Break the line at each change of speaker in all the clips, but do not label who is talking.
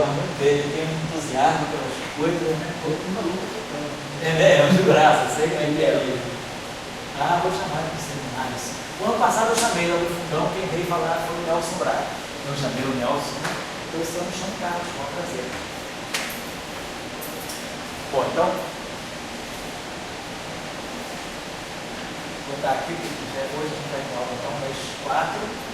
gosto muito dele, ele tem um entusiasmo pelas coisas, né? É um figuraça, sei como é que é ele. Ah, vou chamar ele para seminários. O ano passado eu chamei lá no fundão, quem veio falar foi o Nelson Braga. Eu chamei o Nelson, então esse ano chamo o Carlos, com prazer. Bom, então, vou botar aqui, porque já hoje a gente vai ter aula então, mês 4.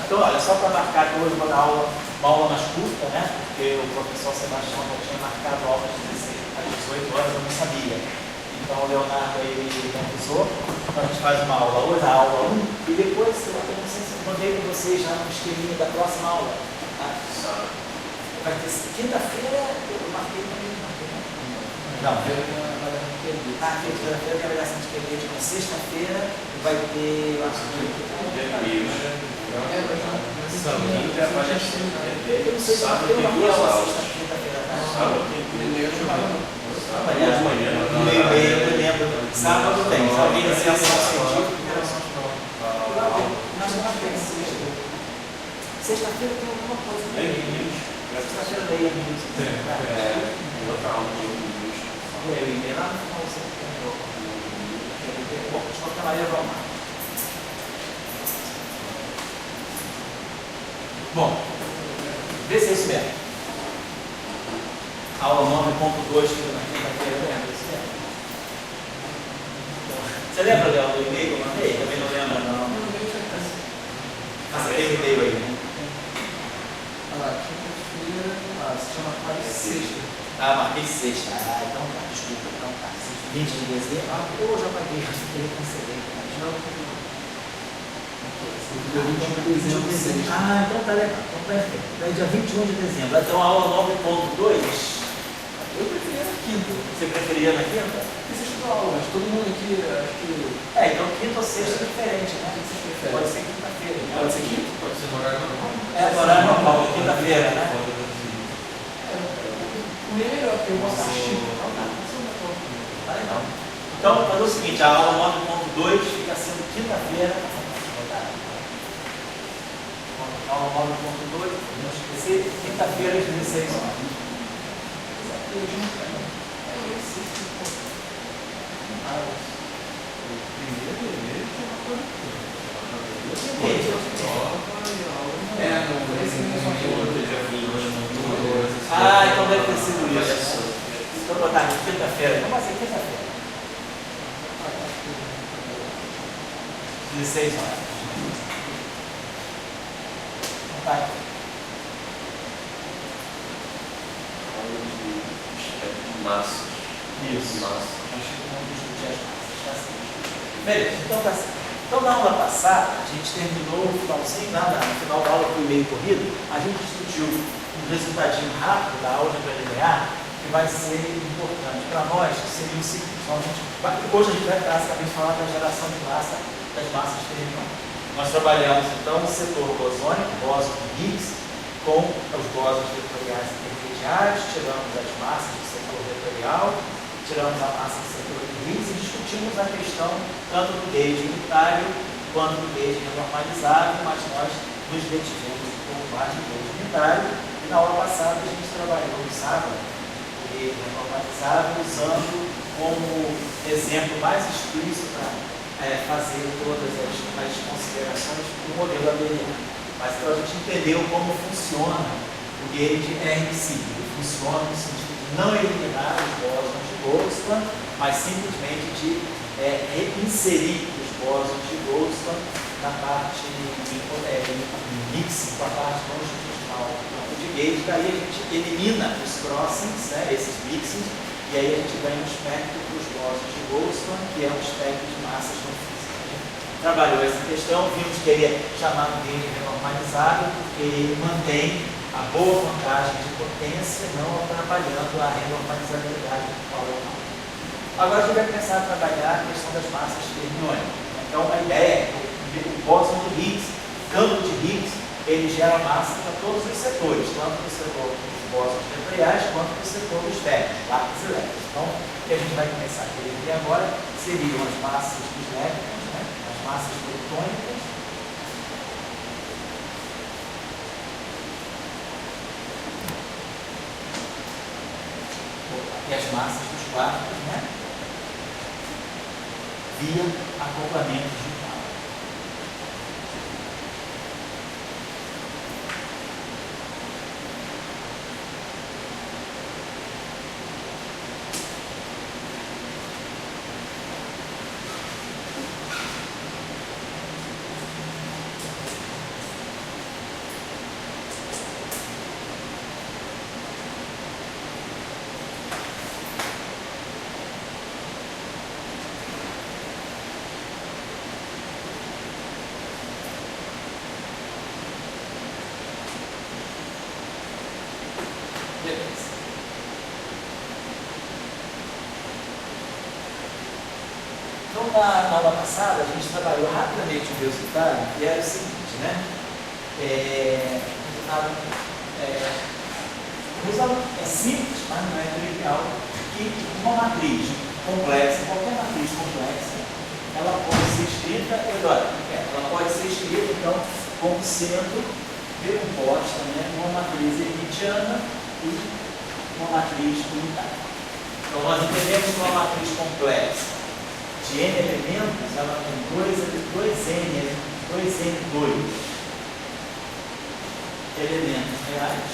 Então, olha, só para marcar que hoje eu vou dar uma aula mais curta, né? Porque o professor Sebastião já tinha marcado a aula de 16 às 18 horas, eu não sabia. Então o Leonardo aí me avisou, então a gente faz uma aula hoje, a aula 1, e depois, eu não sei se eu mandei para vocês já no esqueminha da próxima aula. Tá? Vai ter quinta-feira, eu marquei também, não, quinta-feira tem a avaliação de QB, na sexta-feira vai ter, eu acho que eu não sei se eu marquei a aula sexta-feira, sábado tem meio de manhã, eu lembro, sábado tem, alguém iniciação científica, nós não marquemos sexta-feira tem alguma coisa, sexta-feira daí outra aula de eu ia lá no final do setembro. Bom, de qualquer maneira, vamos lá. Bom, vê se é isso mesmo. Aula 9.2, que na quinta-feira, lembra isso mesmo? Você lembra, Léo, do e-mail que eu mandei? Também não lembra, não. Mas tem e-mail aí, né?
Olha lá, quinta-feira, se chama quase sexta.
Ah, marquei sexta. Ah, então tá, desculpa, então tá. 20 de dezembro. Ah, eu já paguei, eu fiquei cancelei. Ah, então tá legal. Então perfeito. Então, dia 21 de dezembro. Então a aula 9.2.
Eu preferia na quinta.
Você preferia na quinta?
Porque você estudou aula, mas todo mundo aqui, acho que.
Então quinta ou sexta é diferente, né? Pode ser quinta-feira.
Pode ser quinta? Pode ser no horário normal.
No horário normal, quinta-feira, né?
O meu é melhor, porque eu posso assistir.
Tá legal. Então, fazer o seguinte, a aula 9.2 fica sendo quinta-feira. Aula 9.2, não esquecer, quinta-feira às 16 horas. Então deve ter sido isso. Então vou botar aqui quinta-feira. Então vai ser quinta-feira. 16 horas. Então tá aqui.
Massa.
Isso.
Massa.
Acho que vamos discutir as massas. Tá certo. Beleza, então tá certo. Então na aula passada, a gente terminou no finalzinho, no final da aula foi meio corrido, a gente discutiu um resultadinho rápido da álgebra linear, que vai ser importante para nós, que seria o seguinte. Hoje a gente vai basicamente falar da geração de massa das massas terminais. Nós trabalhamos então o setor bosônico, bóson de Higgs, com os bósons vetoriais intermediários, tiramos as massas do setor vetorial, tiramos a massa do setor de Higgs e discutimos a questão tanto do gauge unitário quanto do gauge normalizado, mas nós nos detivemos um pouco mais do gauge unitário. E na aula passada a gente trabalhou no sábado o gauge normalizado, usando como exemplo mais explícito para fazer todas as considerações do modelo abeliano. Mas então a gente entendeu como funciona o gauge RMC. Ele funciona no sentido de não eliminar os bósons de Goldstone, mas simplesmente de inserir os bósons de Goldstone na parte mixing, com a parte longitudinal do campo de gauge. Daí a gente elimina os crossings, esses mixings, e aí a gente ganha um espectro para os bósons de Goldstone, que é um espectro de massas não físicas. A gente trabalhou essa questão, vimos que ele é chamado de gauge renormalizado, porque ele mantém a boa vantagem de potência, não atrapalhando a renormalizabilidade do power. Agora a gente vai começar a trabalhar a questão das massas fermiônicas. Então a ideia é que o bóson de Higgs, o campo de Higgs, ele gera massa para todos os setores, tanto no setor dos bósons nucleares quanto no setor dos ferros, quartos elétricos. Então, o que a gente vai começar a ver agora seriam as massas dos elétrons, né? As massas protônicas, e as massas dos quartos, né? Via acoplamento digital. Beleza. Então, na aula passada, a gente trabalhou rapidamente o resultado, que era o seguinte, né? O resultado é simples, mas não é trivial, que uma matriz complexa, qualquer matriz complexa, ela pode ser escrita, ela pode ser escrita, então, como sendo decomposta, né, uma matriz hermitiana e uma matriz unitária. Então, nós entendemos que uma matriz complexa de n elementos, ela tem 2n2 elementos reais,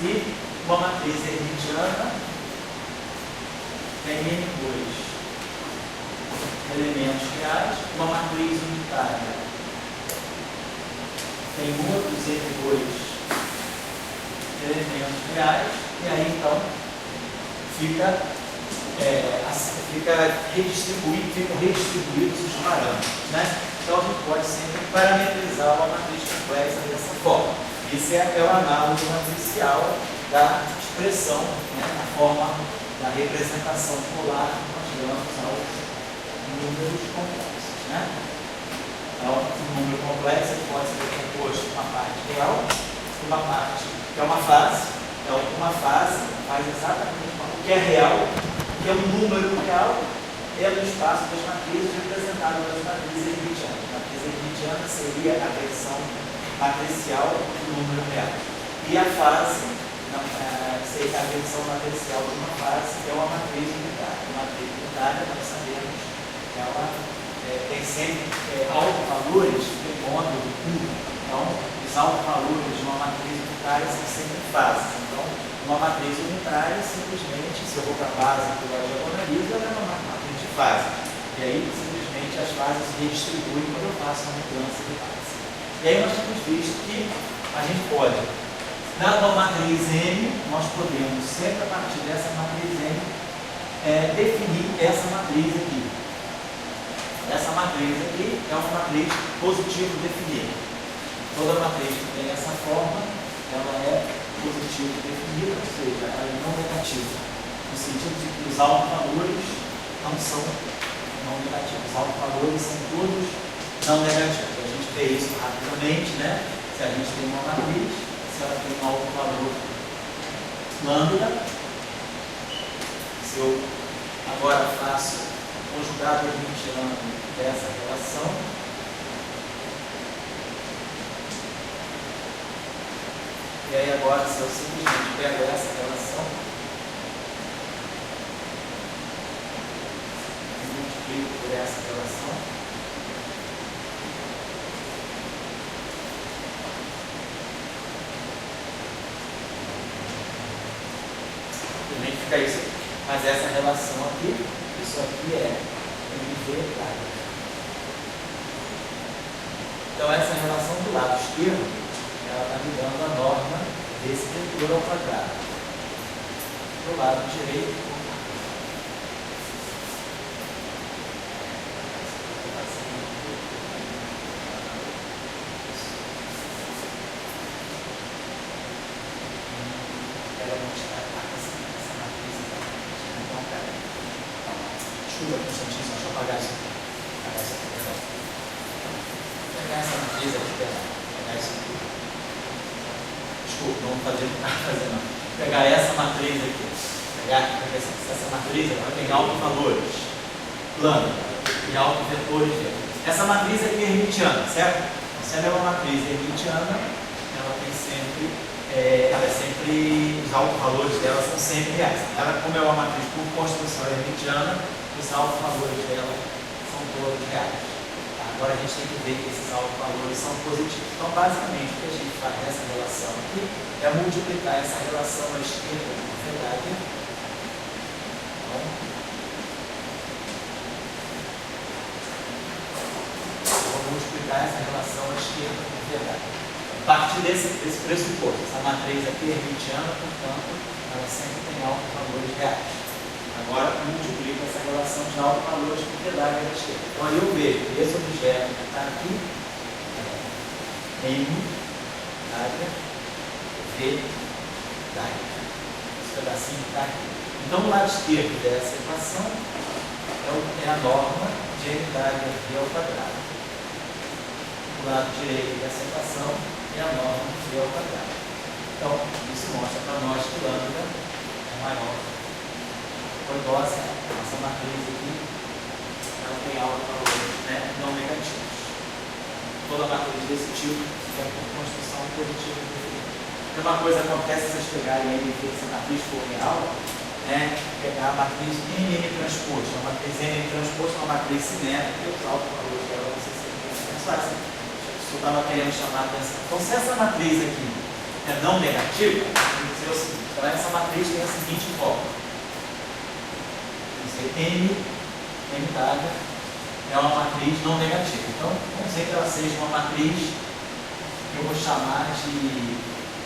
e uma matriz hermitiana tem n2 elementos reais, uma matriz unitária tem outros n2 elementos reais, e aí então ficam redistribuídos os parâmetros, né? Então a gente pode sempre parametrizar uma matriz complexa dessa forma. Isso é o análogo matricial da expressão, né, na forma da representação polar que nós damos aos números complexos, né? Então, um número complexo pode ser composto de uma parte real, uma parte que é uma fase. Então, uma fase faz exatamente o que é real, que é um número real, é no espaço das matrizes representado pelas matrizes hermitianas. A matriz hermitiana seria a versão matricial do número real. E a fase seria a versão matricial de uma fase, que é uma matriz unitária. A matriz unitária, nós sabemos, ela tem sempre autovalores do módulo 1. Então, os autovalores de uma matriz unitária são sempre fases. Então, uma matriz unitária, simplesmente, se eu vou para a base que eu diagonalizo, ela é uma matriz de fase. E aí, simplesmente, as fases se redistribuem quando eu faço uma mudança de fase. E aí nós temos visto que a gente pode, na matriz M, nós podemos, sempre a partir dessa matriz M, definir essa matriz aqui. Essa matriz aqui é uma matriz positivo definida. Toda matriz que tem essa forma, ela é positivo definida, ou seja, ela é não negativa. No sentido de que os autovalores não são não negativos. Os autovalores são todos não negativos. A gente vê isso rapidamente, né? Se a gente tem uma matriz, se ela tem um autovalor lambda, se eu agora faço conjugado hermitiano dessa relação, e aí agora, se eu simplesmente pego essa relação e multiplico por essa relação, também fica isso aqui. Mas essa relação aqui, isso aqui é MV claro. Então essa relação do lado esquerdo, ela está me dando a norma desse vetor ao quadrado. Do lado direito, ela não está essa matriz. Desculpa, Constantino, deixa eu apagar isso aqui. Apagar isso aqui, perdão. Vou pegar essa matriz aqui, perdão. Vou pegar isso aqui. Desculpa, não vou fazer o que está fazendo, não. Vou pegar essa matriz aqui. Pegar essa matriz, ela tem autovalores. Plano. E autovetores dela. Essa matriz aqui é hermitiana, certo? Então, se ela é uma matriz hermitiana, ela tem sempre, os autovalores dela são sempre reais. Ela, como é uma matriz por construção hermitiana, os autovalores dela são todos reais. Agora a gente tem que ver que esses autovalores são positivos. Então, basicamente, o que a gente faz nessa relação aqui é multiplicar essa relação à esquerda com a verdade. Então, multiplicar essa relação à esquerda com a verdade. A partir desse pressuposto, essa matriz aqui é hermitiana, portanto, ela sempre tem autovalores reais. Agora, multiplica essa relação de autovalores com verdade à esquerda. Então, aí eu vejo que esse objeto que está aqui é M, verdade. Esse pedacinho que está aqui. Então, o lado esquerdo dessa equação é a norma de M v ao quadrado. O lado direito dessa equação é a norma de v ao quadrado. Então, isso mostra para nós que lambda é maior ou igual a zero. Nossa matriz aqui, ela tem autovalores, né, não negativos. Toda matriz desse tipo é por construção positiva e negativa. A mesma coisa acontece se vocês pegarem aí que essa matriz for real, né, pegar a matriz M transposto. A matriz M transposto é uma matriz simétrica e os autovalores dela vão ser sempre fáceis. Eu estava querendo chamar a atenção. Então, se essa matriz aqui é não negativa, tem que dizer o seguinte: então, essa matriz tem a seguinte forma. M dada é uma matriz não negativa. Então, vamos dizer que ela seja uma matriz que eu vou chamar de.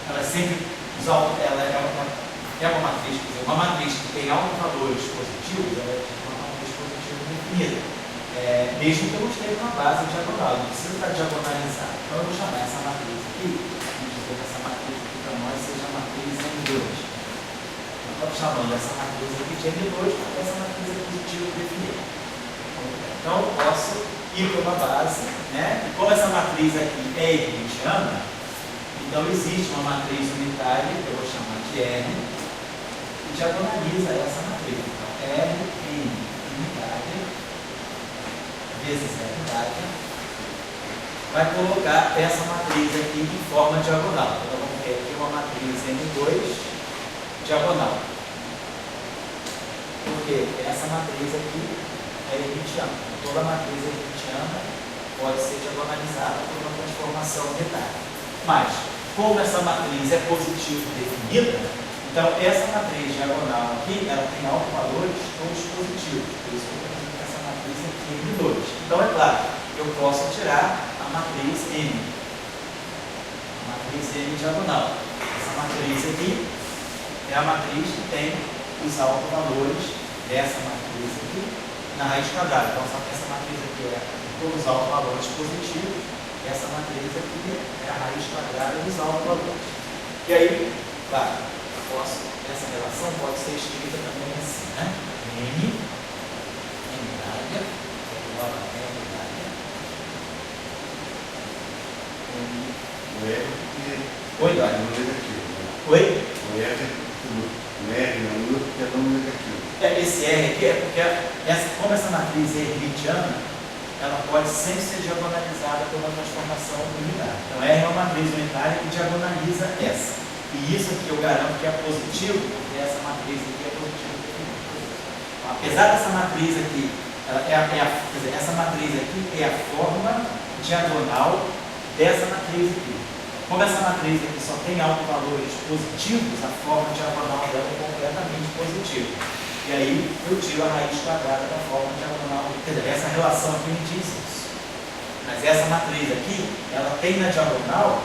Ela sempre. Ela é uma matriz, quer dizer, uma matriz que tem autovalores positivos, ela é uma matriz positiva definida. Mesmo que eu não esteja na base diagonal, não precisa estar diagonalizado. Então eu vou chamar essa matriz aqui, vamos dizer que essa matriz aqui para nós seja a matriz M2. Eu estou chamando essa matriz aqui de M2 porque essa matriz é positiva definida. Então eu posso ir para uma base, né? E como essa matriz aqui é hermitiana, então existe uma matriz unitária, que eu vou chamar de R, que diagonaliza essa matriz. Então R em unitária vezes R unidade, vai colocar essa matriz aqui em forma diagonal. Então vamos ter aqui uma matriz M2 diagonal. Porque essa matriz aqui é hermitiana. Toda matriz hermitiana pode ser diagonalizada por uma transformação unitária. Mas, como essa matriz é positiva definida, então essa matriz diagonal aqui, ela tem autovalores todos positivos. Por isso que eu tenho essa matriz aqui M2. Então é claro, eu posso tirar a matriz M. A matriz M diagonal. Essa matriz aqui é a matriz que tem os autovalores dessa matriz aqui na raiz quadrada. Então, só que essa matriz aqui é todos os autovalores positivos. Essa matriz aqui é a raiz quadrada dos autovalores. E aí, claro, essa relação pode ser escrita também assim, né? M unidade é igual a M unidade.
O R porque
Oi?
é não negativo.
Oi?
O R não porque é não negativo.
Esse R aqui é porque, como essa matriz é hermitiana, ela pode sempre ser diagonalizada por uma transformação unitária. Então, R é uma matriz unitária que diagonaliza essa. E isso aqui eu garanto que é positivo, porque essa matriz aqui é positiva. Apesar dessa matriz aqui, essa matriz aqui é a forma diagonal dessa matriz aqui. Como essa matriz aqui só tem autovalores positivos, a forma diagonal dela é completamente positiva. E aí eu tiro a raiz quadrada da forma diagonal. Quer dizer, essa relação aqui me diz isso. Mas essa matriz aqui, ela tem na diagonal,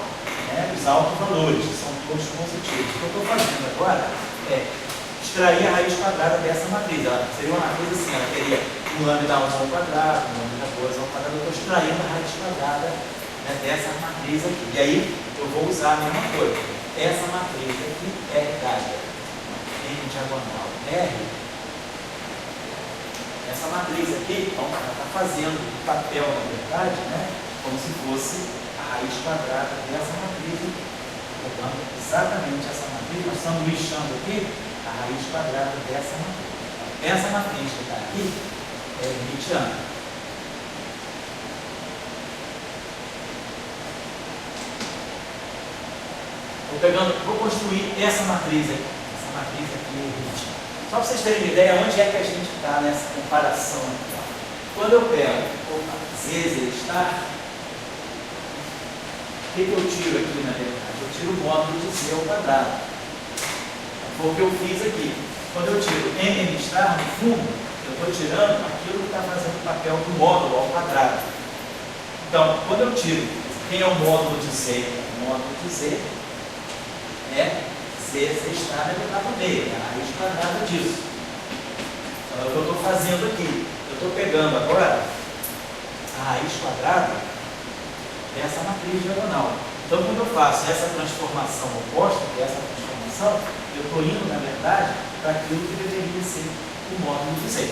né, os autovalores, que são todos positivos. O que eu estou fazendo agora é extrair a raiz quadrada dessa matriz. Ela seria uma matriz assim, ela teria um lambda ao quadrado, um lambda 2 ao quadrado. Eu estou extraindo a raiz quadrada, né, dessa matriz aqui. E aí eu vou usar a mesma coisa. Essa matriz aqui é dada em diagonal R. essa matriz aqui, então, ela está fazendo o papel, na verdade, né, como se fosse a raiz quadrada dessa matriz aqui. Pegando exatamente essa matriz, nós estamos lixando aqui a raiz quadrada dessa matriz. Essa matriz que está aqui é hermitiana. Vou construir essa matriz aqui. Essa matriz aqui é hermitiana. Só para vocês terem uma ideia, onde é que a gente está nessa comparação aqui. Ó. Quando eu pego Z estar, o que eu tiro aqui na verdade? Eu tiro o módulo de Z ao quadrado. Foi o que eu fiz aqui. Quando eu tiro M estar no fundo, eu estou tirando aquilo que está fazendo o papel do módulo ao quadrado. Então, quando eu tiro, quem é o módulo de Z? O módulo de Z é Z estar elevado a meio, é a raiz quadrada disso. Então, é o que eu estou fazendo aqui. Eu estou pegando agora a raiz quadrada dessa matriz diagonal. Então, quando eu faço essa transformação oposta, que é essa transformação, eu estou indo, na verdade, para aquilo que deveria ser o módulo de Z.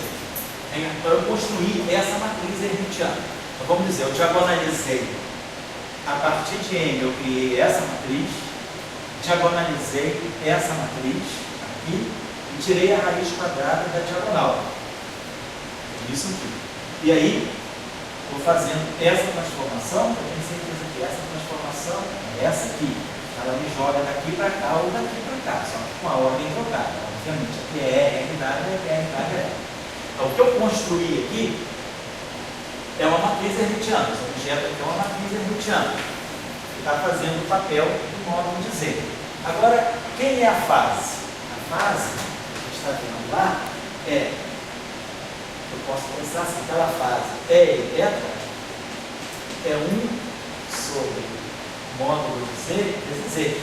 Então, eu construí essa matriz hermitiana. Então, vamos dizer, eu diagonalizei. A partir de M, eu criei essa matriz, diagonalizei essa matriz aqui e tirei a raiz quadrada da diagonal. Isso aqui. E aí, vou fazendo essa transformação, eu tenho certeza que essa transformação é essa aqui. Ela me joga daqui para cá ou daqui para cá, só que com a ordem trocada. Obviamente, aqui é R dada, aqui é R dada. Então, o que eu construí aqui é uma matriz hermitiana. Esse objeto aqui é uma matriz hermitiana, que está fazendo o papel do módulo de Z. Agora, quem é a fase? A fase que a gente está vendo lá é, eu posso pensar assim, aquela fase E e beta é 1 sobre módulo de Z vezes Z. Se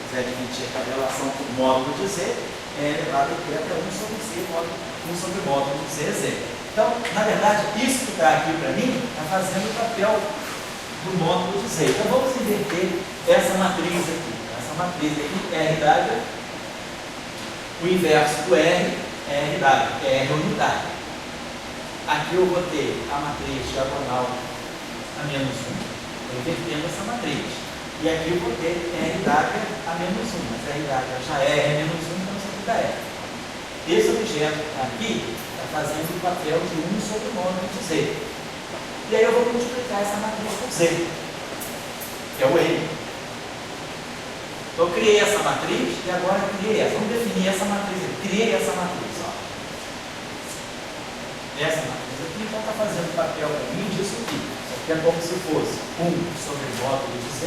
quiser dividir a relação com o módulo de Z, é elevado a beta 1 sobre Z, 1 sobre módulo de Z é Z. Então, na verdade, isso que está aqui para mim está fazendo o papel do módulo de Z. Então, vamos inverter essa matriz aqui. Essa matriz aqui, R dada, o inverso do R é R dada, é R unitário. Aqui eu vou ter a matriz diagonal a menos 1. Estou invertendo essa matriz. E aqui eu vou ter R dada a menos 1. Mas R dada já é R menos 1, então isso aqui dá R. Esse objeto que está aqui está fazendo o papel de 1 sobre o módulo de Z. E aí eu vou multiplicar essa matriz por Z, que é o N. Então eu criei essa matriz e agora eu criei essa. Vamos definir essa matriz. Eu criei essa matriz. Ó. Essa matriz aqui então está fazendo o papel para mim disso aqui. Isso aqui é como se fosse 1 sobre o módulo de Z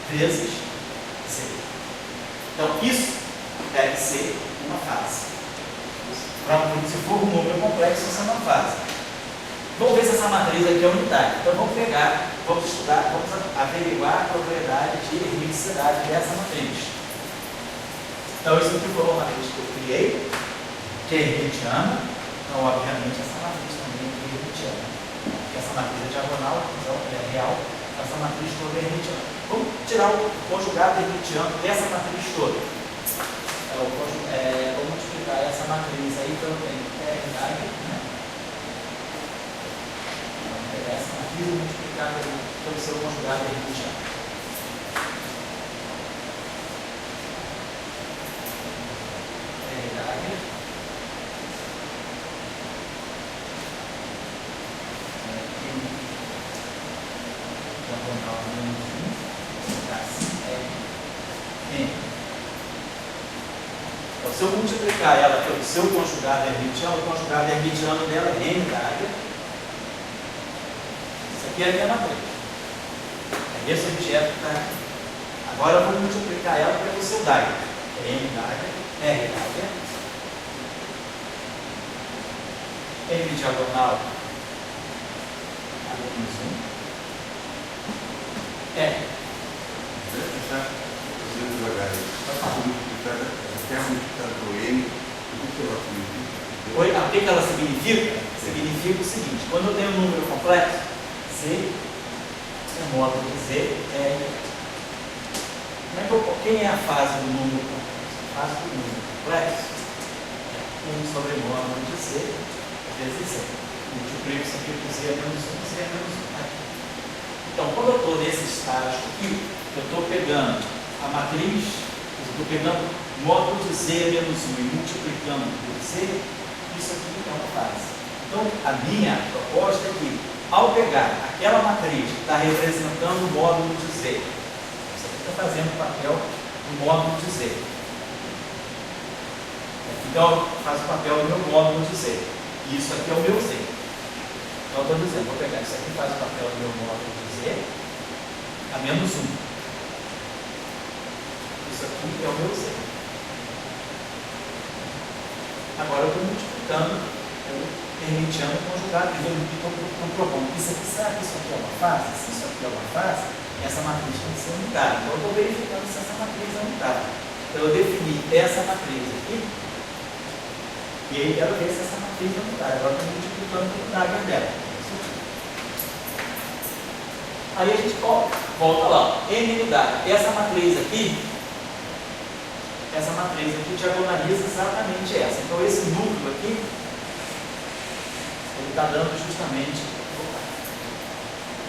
vezes Z. Então isso deve ser uma fase. Se for um número complexo, isso é uma fase. Vamos ver se essa matriz aqui é unitária. Então vamos pegar, vamos estudar, vamos averiguar a propriedade de hermeticidade dessa matriz. Então isso aqui foi uma matriz que eu criei, que é hermitiana. Então obviamente essa matriz também é hermitiana. Essa matriz é diagonal, então ela é real. Essa matriz toda é hermitiana. Vamos tirar o conjugado hermitiano dessa matriz toda. Vou multiplicar essa matriz aí, então eu tenho R dada, né? Vamos pegar essa matriz e multiplicar pelo seu conjugado hermitiano. R dada. Diagonal menos 1, assim, N. Então, se eu multiplicar ela pelo seu conjugado hermitiano, o conjugado hermitiano dela é N dada. Isso aqui é a minha matriz. É esse objeto que está aqui. Agora eu vou multiplicar ela pelo seu dada. É M dada, R dada. M diagonal a menos 1. R. Oi, o que ela significa? Significa o seguinte: quando eu tenho um número complexo, Z é módulo de Z, quem é a fase do número complexo? A fase do número complexo 1 sobre módulo de Z vezes Z. Multiplico isso aqui por Z menos 1, Z menos 1. Tá? Então, quando eu estou nesse estágio aqui, eu estou pegando a matriz, eu estou pegando módulo de Z menos 1 e multiplicando por Z, isso aqui é uma fase. Então, a minha proposta é que, ao pegar aquela matriz que está representando o módulo de Z, isso aqui está fazendo o papel do módulo de Z. Então, faz o papel do meu módulo de Z. E isso aqui é o meu Z. Então, eu estou dizendo, vou pegar isso aqui, faz o papel do meu módulo de Z, a menos 1. Isso aqui é o meu Z. Agora eu estou multiplicando o hermitiano conjugado, e estou propondo que isso aqui, será que isso aqui é uma fase? Se isso aqui é uma fase, essa matriz tem que ser unitária. Então eu estou verificando se essa matriz é unitária. Então eu defini essa matriz aqui, e aí quero ver se essa matriz é unitária. Agora eu estou multiplicando a unidade dela. Aí a gente volta lá, n unidade. Essa matriz aqui diagonaliza exatamente essa. Então esse núcleo aqui, ele está dando justamente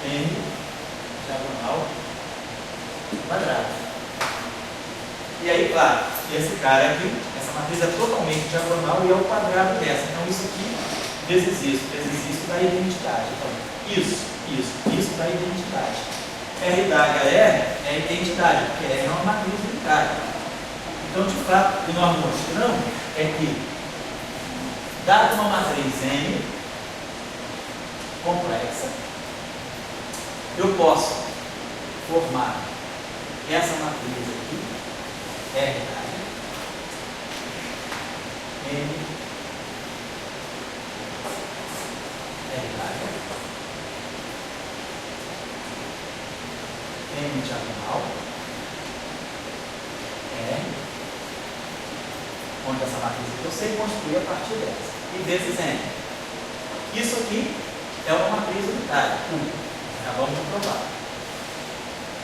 n diagonal quadrado. E aí, claro, esse cara aqui, essa matriz é totalmente diagonal e é o quadrado dessa. Então isso aqui vezes isso dá identidade. Então, isso dá identidade. R da HR é a identidade, porque R é uma matriz unitária. Então, de fato, o que nós mostramos é que, dada uma matriz N complexa, eu posso formar essa matriz aqui, R da N, R da N diagonal, R, onde essa matriz aqui eu sei construir a partir dessa, e vezes N. Isso aqui é uma matriz unitária, tudo. Acabamos de provar.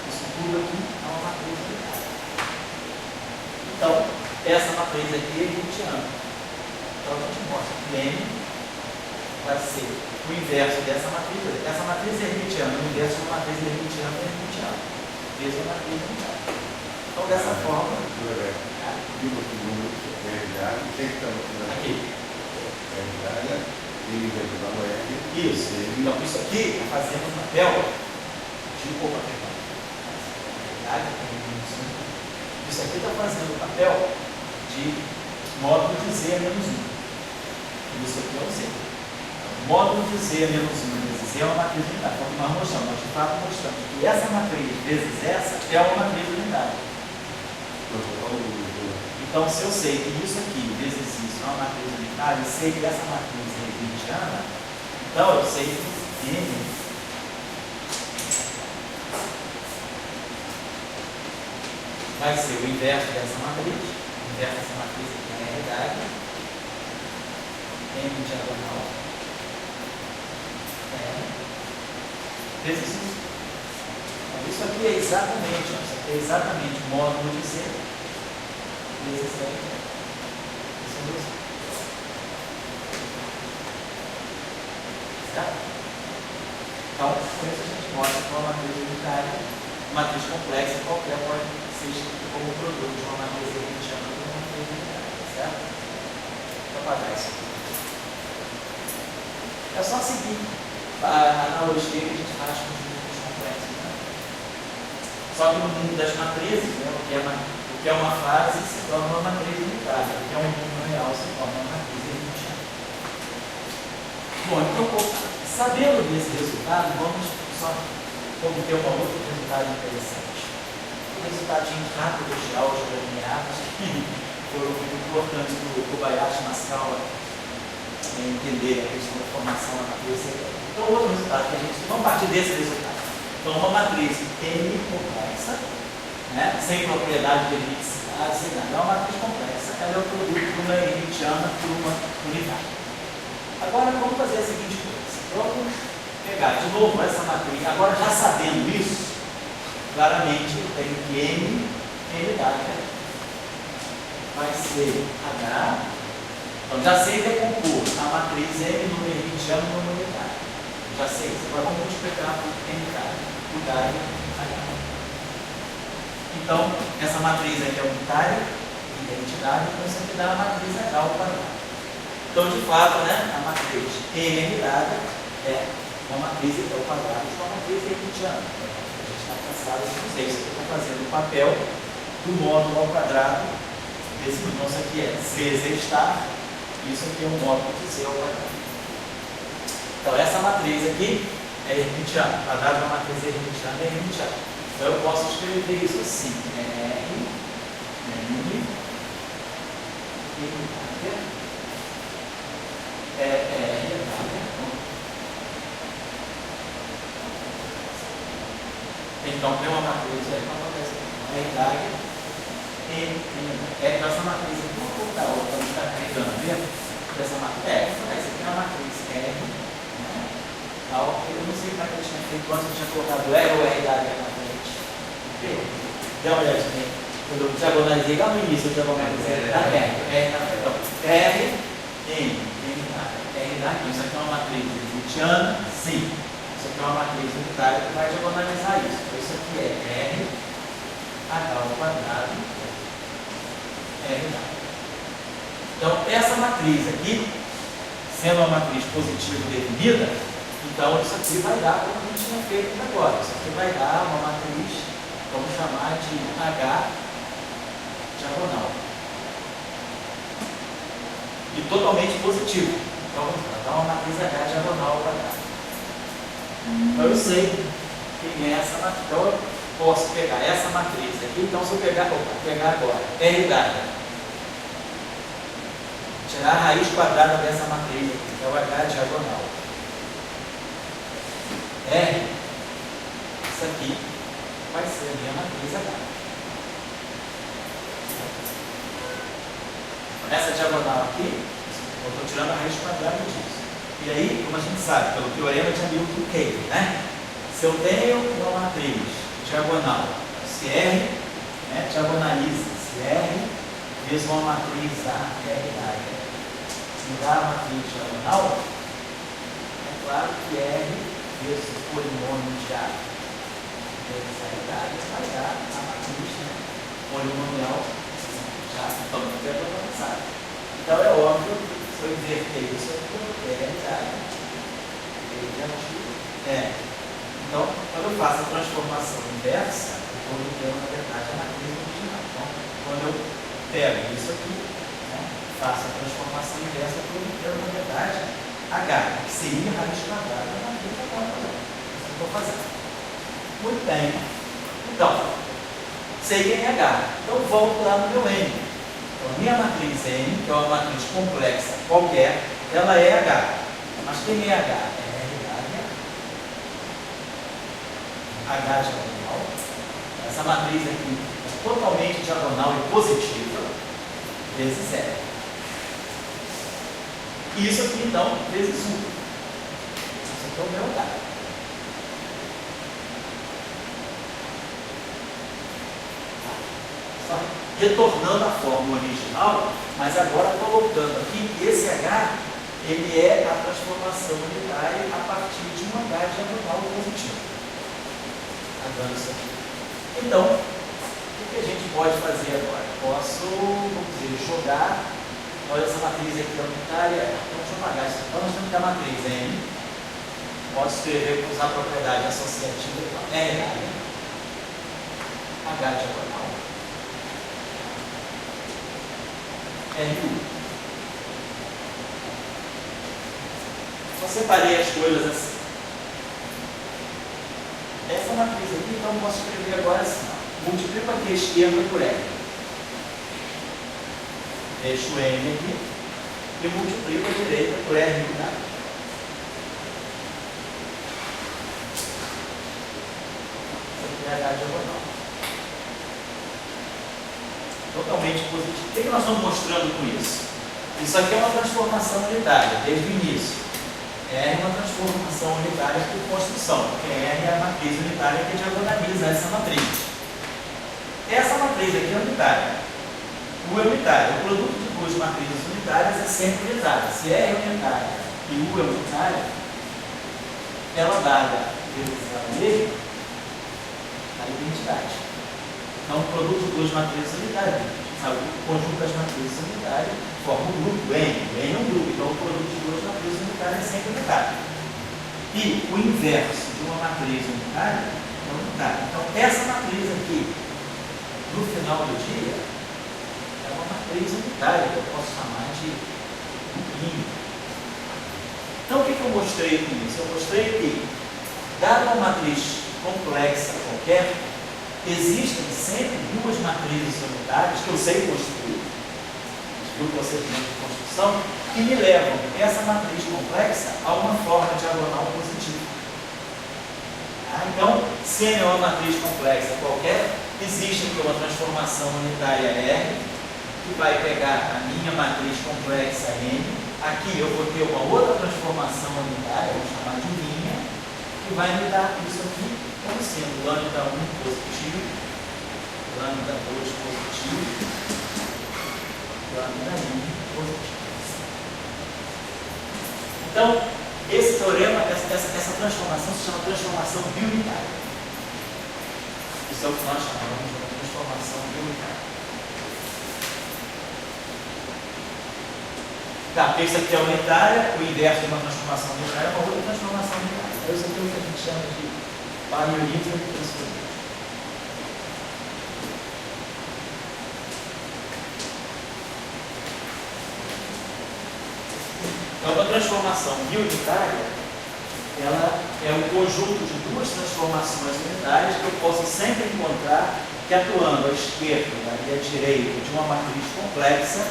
Isso tudo aqui é uma matriz unitária. Então, essa matriz aqui é hermitiana. Então, a gente mostra que N vai ser o inverso dessa matriz. Essa matriz é hermitiana, o inverso de uma matriz hermitiana é hermitiana. Vezes a matriz unitária. Então, dessa forma... Aqui. Isso. Então, isso aqui está fazendo um papel de isso aqui está fazendo o papel de módulo de Z menos 1. Isso aqui é o Z. O módulo de Z menos 1 vezes Z é uma matriz unitária. Então, nós mostramos, nós de fato mostramos que essa matriz vezes essa é uma matriz unitária. Então, se eu sei que isso aqui vezes isso é uma matriz unitária, e sei que essa matriz é hermitiana, então eu sei que N vai ser o inverso dessa matriz. O inverso dessa matriz aqui é a realidade. N diagonal vezes isso. Então, isso aqui é exatamente, ó, isso aqui é exatamente o módulo de Z vezes Z. Isso é o Z. Certo? Então, com isso a gente mostra que uma matriz unitária, matriz complexa, qualquer pode ser escrita como produto de uma matriz hermitiana e uma matriz unitária, certo? Vou apagar isso aqui. É só seguir a analogia que a gente faz com os números complexos. Né? Só que no mundo das matrizes, né, o que é uma fase se torna uma matriz unitária, o que é um número real se torna uma matriz hermitiana. Bom, então, sabendo desse resultado, vamos só obter um outro resultado interessante. Um resultadinho rápido de álgebra linear, que foram muito importantes para o Kobayashi Maskawa entender a questão da formação da matriz. Então, outro resultado que a gente... Vamos partir desse resultado. Então, uma matriz N complexa, né, sem propriedade de hermiticidade, sem nada. É uma matriz complexa. Ela é o produto de uma hermitiana por uma unitária. Agora, vamos fazer a seguinte coisa. Vamos pegar de novo essa matriz. Agora, já sabendo isso, claramente eu tenho que N dada vai ser H. Então, já sei decompor a matriz M no hermitiano no unitário. Já sei isso. Agora vamos multiplicar por unitário. Unitário H. Então, essa matriz aqui é unitária, identidade, então isso aqui dá a matriz H ao quadrado. Então, de fato, né, a matriz M dada é uma matriz ao quadrado de uma matriz hermitiana. A gente está cansado de dizer isso. Aqui está fazendo o papel do módulo ao quadrado. Então, isso aqui é Z estar. Isso aqui é um módulo de Z ao quadrado. Então, essa matriz aqui é hermitiana. O quadrado de uma matriz hermitiana é hermitiana. Então, eu posso escrever isso assim. R, N, então, tem uma matriz aí, não acontece aqui. Essa matriz aqui, vou cortar outra para não ficar carregando, viu? Essa matriz, essa aqui é uma matriz R, né? Eu não sei como é que eu tinha feito antes, eu tinha colocado R ou R da na frente. Dá uma olhadinha. Quando eu diagonalizei, lá no início eu diagonalizei. R, N, aqui. Isso aqui é uma matriz hermitiana, sim. Isso aqui é uma matriz unitária que vai diagonalizar isso. Então, isso aqui é R, H ao quadrado, R. Então, essa matriz aqui, sendo uma matriz positiva definida, então isso aqui vai dar como a gente tinha feito até agora. Isso aqui vai dar uma matriz, vamos chamar de H diagonal. E totalmente positivo. Então, vai dar uma matriz H diagonal ao quadrado. Então, eu sei quem é essa matriz. Então, eu posso pegar essa matriz aqui. Então, se eu pegar agora R dada, tirar a raiz quadrada dessa matriz aqui, que é o H diagonal. R, isso aqui vai ser a minha matriz H. Essa diagonal aqui, eu estou tirando a raiz quadrada disso. E aí, como a gente sabe, pelo teorema de Hamilton-Cayley, né? Se eu tenho uma matriz diagonal, se R, né, diagonaliza, se R vezes uma matriz A, R da H, me dá a matriz diagonal, é claro que R vezes o polinômio de A vezes a R da H vai dar a matriz, né, polinomial de A. Então, não tem para avançar. Então, é óbvio que se eu inverter isso, eu vou ter R da H. Então, quando eu faço a transformação inversa, eu vou obter, na verdade, a matriz original. Então, quando eu pego isso aqui, né, faço a transformação inversa, eu vou obter, na verdade, H, que seria a raiz quadrada da matriz H. Isso que eu vou fazer. Muito bem. Então, sei quem é H. Então, volto lá no meu N. Então, a minha matriz N, que é uma matriz complexa qualquer, ela é H. Mas quem é H? H diagonal. Essa matriz aqui é totalmente diagonal e positiva, vezes R. E isso aqui, então, vezes 1. Isso aqui é o meu H. Só retornando à forma original, mas agora colocando aqui que esse H, ele é a transformação unitária a partir de um H diagonal positivo. Dando isso aqui. Então, o que a gente pode fazer agora? Posso, vamos dizer, jogar. Olha essa matriz aqui unitária. Então, deixa eu apagar isso. Então, nós temos que a matriz N. Posso escrever com usar a propriedade associativa. R, H diagonal. RU. Só separei as coisas assim. Essa matriz aqui, então, eu posso escrever agora assim. Multiplico aqui a esquerda por R. Deixo o N aqui. E multiplico a direita por R unidade. Isso aqui é H diagonal. Totalmente positivo. O que nós estamos mostrando com isso? Isso aqui é uma transformação unitária, desde o início. R é uma transformação unitária por construção, porque R é a matriz unitária que diagonaliza essa matriz. Essa matriz aqui é unitária. O é unitário. O produto de duas matrizes unitárias é ser sempre unitária. Se R é unitária e U é unitária, ela dada vezes a E, a identidade. Então, o produto de duas matrizes unitárias. Sabe? O conjunto das matrizes unitárias forma um grupo N. O N é um grupo, então o produto de duas matrizes unitárias é sempre unitário. E o inverso de uma matriz unitária é unitário. Então, essa matriz aqui, no final do dia, é uma matriz unitária, que eu posso chamar de I. Então, o que eu mostrei com isso? Eu mostrei que, dada uma matriz complexa qualquer, existem sempre duas matrizes unitárias que eu sei construir, do procedimento de construção, que me levam essa matriz complexa a uma forma diagonal positiva. Então, se N é uma matriz complexa qualquer, existe aqui uma transformação unitária R, que vai pegar a minha matriz complexa N. Aqui eu vou ter uma outra transformação unitária, vamos chamar de linha, que vai me dar isso aqui como sendo lambda 1 positivo, lambda 2 positivo, lambda n positivo. Então, esse teorema, essa transformação se chama transformação biunitária. Isso é o que nós chamamos de transformação biunitária. Tá, porque isso aqui é unitária, o inverso de uma transformação unitária é uma outra transformação unitária. Então, isso aqui é o que a gente chama de paralelismo de transformação. Então, uma transformação biunitária, ela é um conjunto de duas transformações unitárias que eu posso sempre encontrar que, atuando à esquerda e à direita de uma matriz complexa,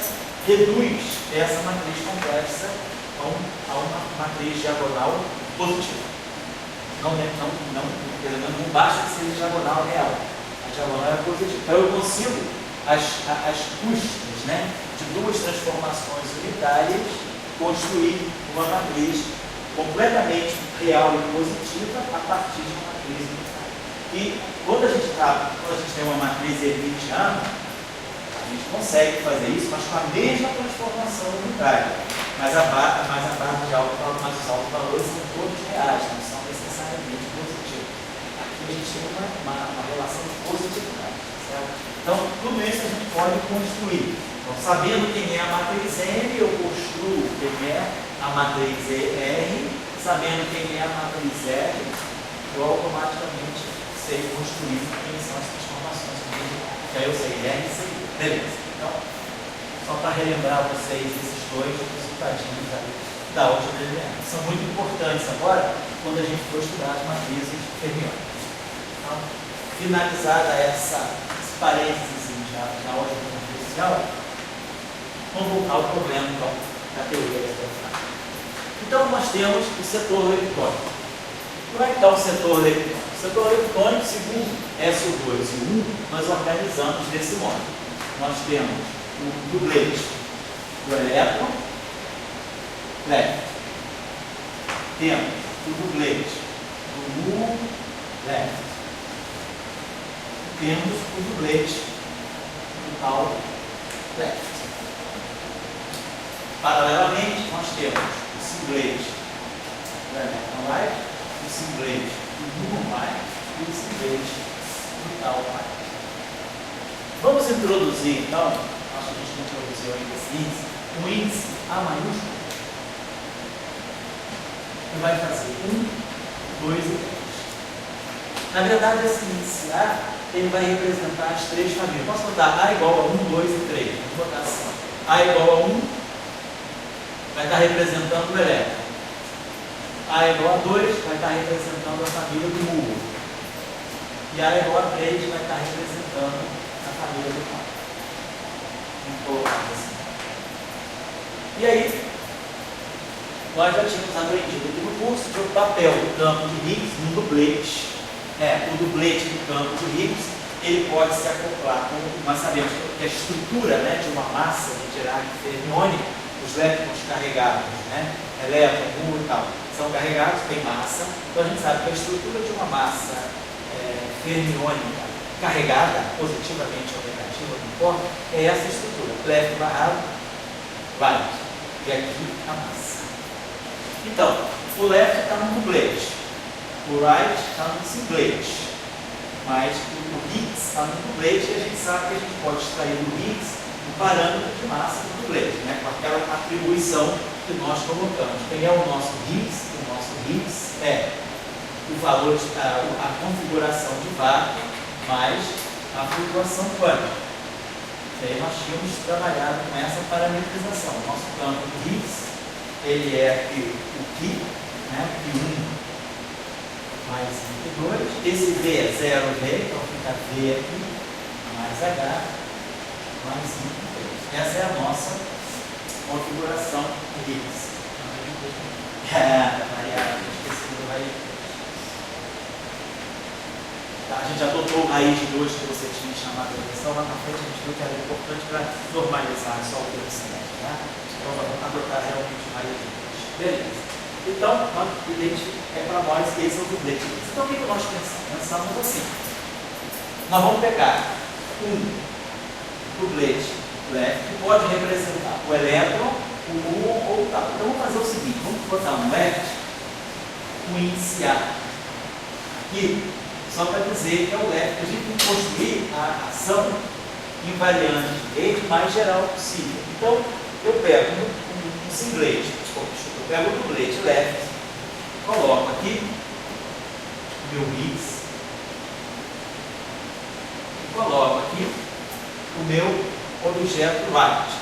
reduz essa matriz complexa a uma matriz diagonal positiva. Não basta que seja diagonal real. A diagonal é positiva. Então eu consigo as custas, né, de duas transformações unitárias construir uma matriz completamente real e positiva a partir de uma matriz unitária. E quando a gente tem uma matriz hermitiana, a gente consegue fazer isso, mas com a mesma transformação unitária. Mas a barra de alto valor, mas os altos valores são todos reais, não são necessariamente positivos. Aqui a gente tem uma relação de positividade, certo? Então, tudo isso a gente pode construir. Então, sabendo quem é a matriz N, eu construo quem é a matriz R, sabendo quem é a matriz R, eu automaticamente sei construir quem são as transformações unitárias. Que aí eu sei R e sei I. Beleza. Então, só para relembrar vocês esses dois resultadinhos da álgebra linear. São muito importantes agora quando a gente for estudar as matrizes fermiônicas. Então, finalizada esse parênteses na álgebra matricial, vamos voltar ao problema então, da teoria da refração. Então, nós temos o setor leptônico. Como é que está o setor leptônico? O setor leptônico, segundo SO2 e U, nós organizamos desse modo. Nós temos o dublete do elétron leve. Temos o dublete do mu leve. Temos o dublete do tal leve. Paralelamente, nós temos o singlete do elétron light, o singlete do mu light e o singlete do tal light. Vamos introduzir, então, acho que a gente não introduziu ainda esse índice, um índice A maiúsculo, que vai fazer 1, 2 e 3. Na verdade, esse índice A, ele vai representar as três famílias. Posso botar A igual a 1, 2 e 3. Vamos botar assim. A igual a 1 vai estar representando o elétron. A igual a 2 vai estar representando a família do mu. E A igual a 3 vai estar representando a família do campo. Vamos colocar assim. E aí, nós já tínhamos aprendido aqui no curso que o papel do campo de Higgs no dublete. O dublete do campo de Higgs, ele pode se acoplar com, nós sabemos que a estrutura, né, de uma massa de Dirac fermiônica, os elétrons carregados, né, elétron, mu e tal, são carregados, tem massa. Então a gente sabe que a estrutura de uma massa fermiônica carregada, positivamente ou negativa, não importa, é essa estrutura, leve barrado, vários. e aqui a massa. Então, o left está no dublete, o right está no singlete, mas o Higgs está no dublete e a gente sabe que a gente pode extrair do Higgs o parâmetro de massa do dublete, né, com aquela atribuição que nós colocamos. Quem é o nosso Higgs? O nosso Higgs é o valor, a configuração de VAR mais a flutuação quântica. E aí nós tínhamos trabalhado com essa parametrização. O nosso campo de Higgs, ele é aqui o Q, né, Q1 mais 22. Esse V é 0V, então fica V aqui, mais H, mais 23. Essa é a nossa configuração de Higgs. Variável, esqueci do raiz. Tá, a gente adotou o raiz de 2 que você tinha chamado a atenção. Lá na frente a gente viu que era importante para normalizar só o crescimento. Tá? Então vamos adotar realmente o raiz de 2. Beleza. Então, é para nós esse é o dublete. Então o que nós pensamos? Pensamos assim. Nós vamos pegar um dublete left que pode representar o elétron, o muon ou o tal. Então vamos fazer o seguinte, vamos botar um left, um índice A aqui, só para dizer que é o left, a gente tem que construir a ação invariante de gauge mais geral possível. Então eu pego um singlete, eu pego o dublete left, coloco aqui o meu Higgs e coloco aqui o meu objeto right.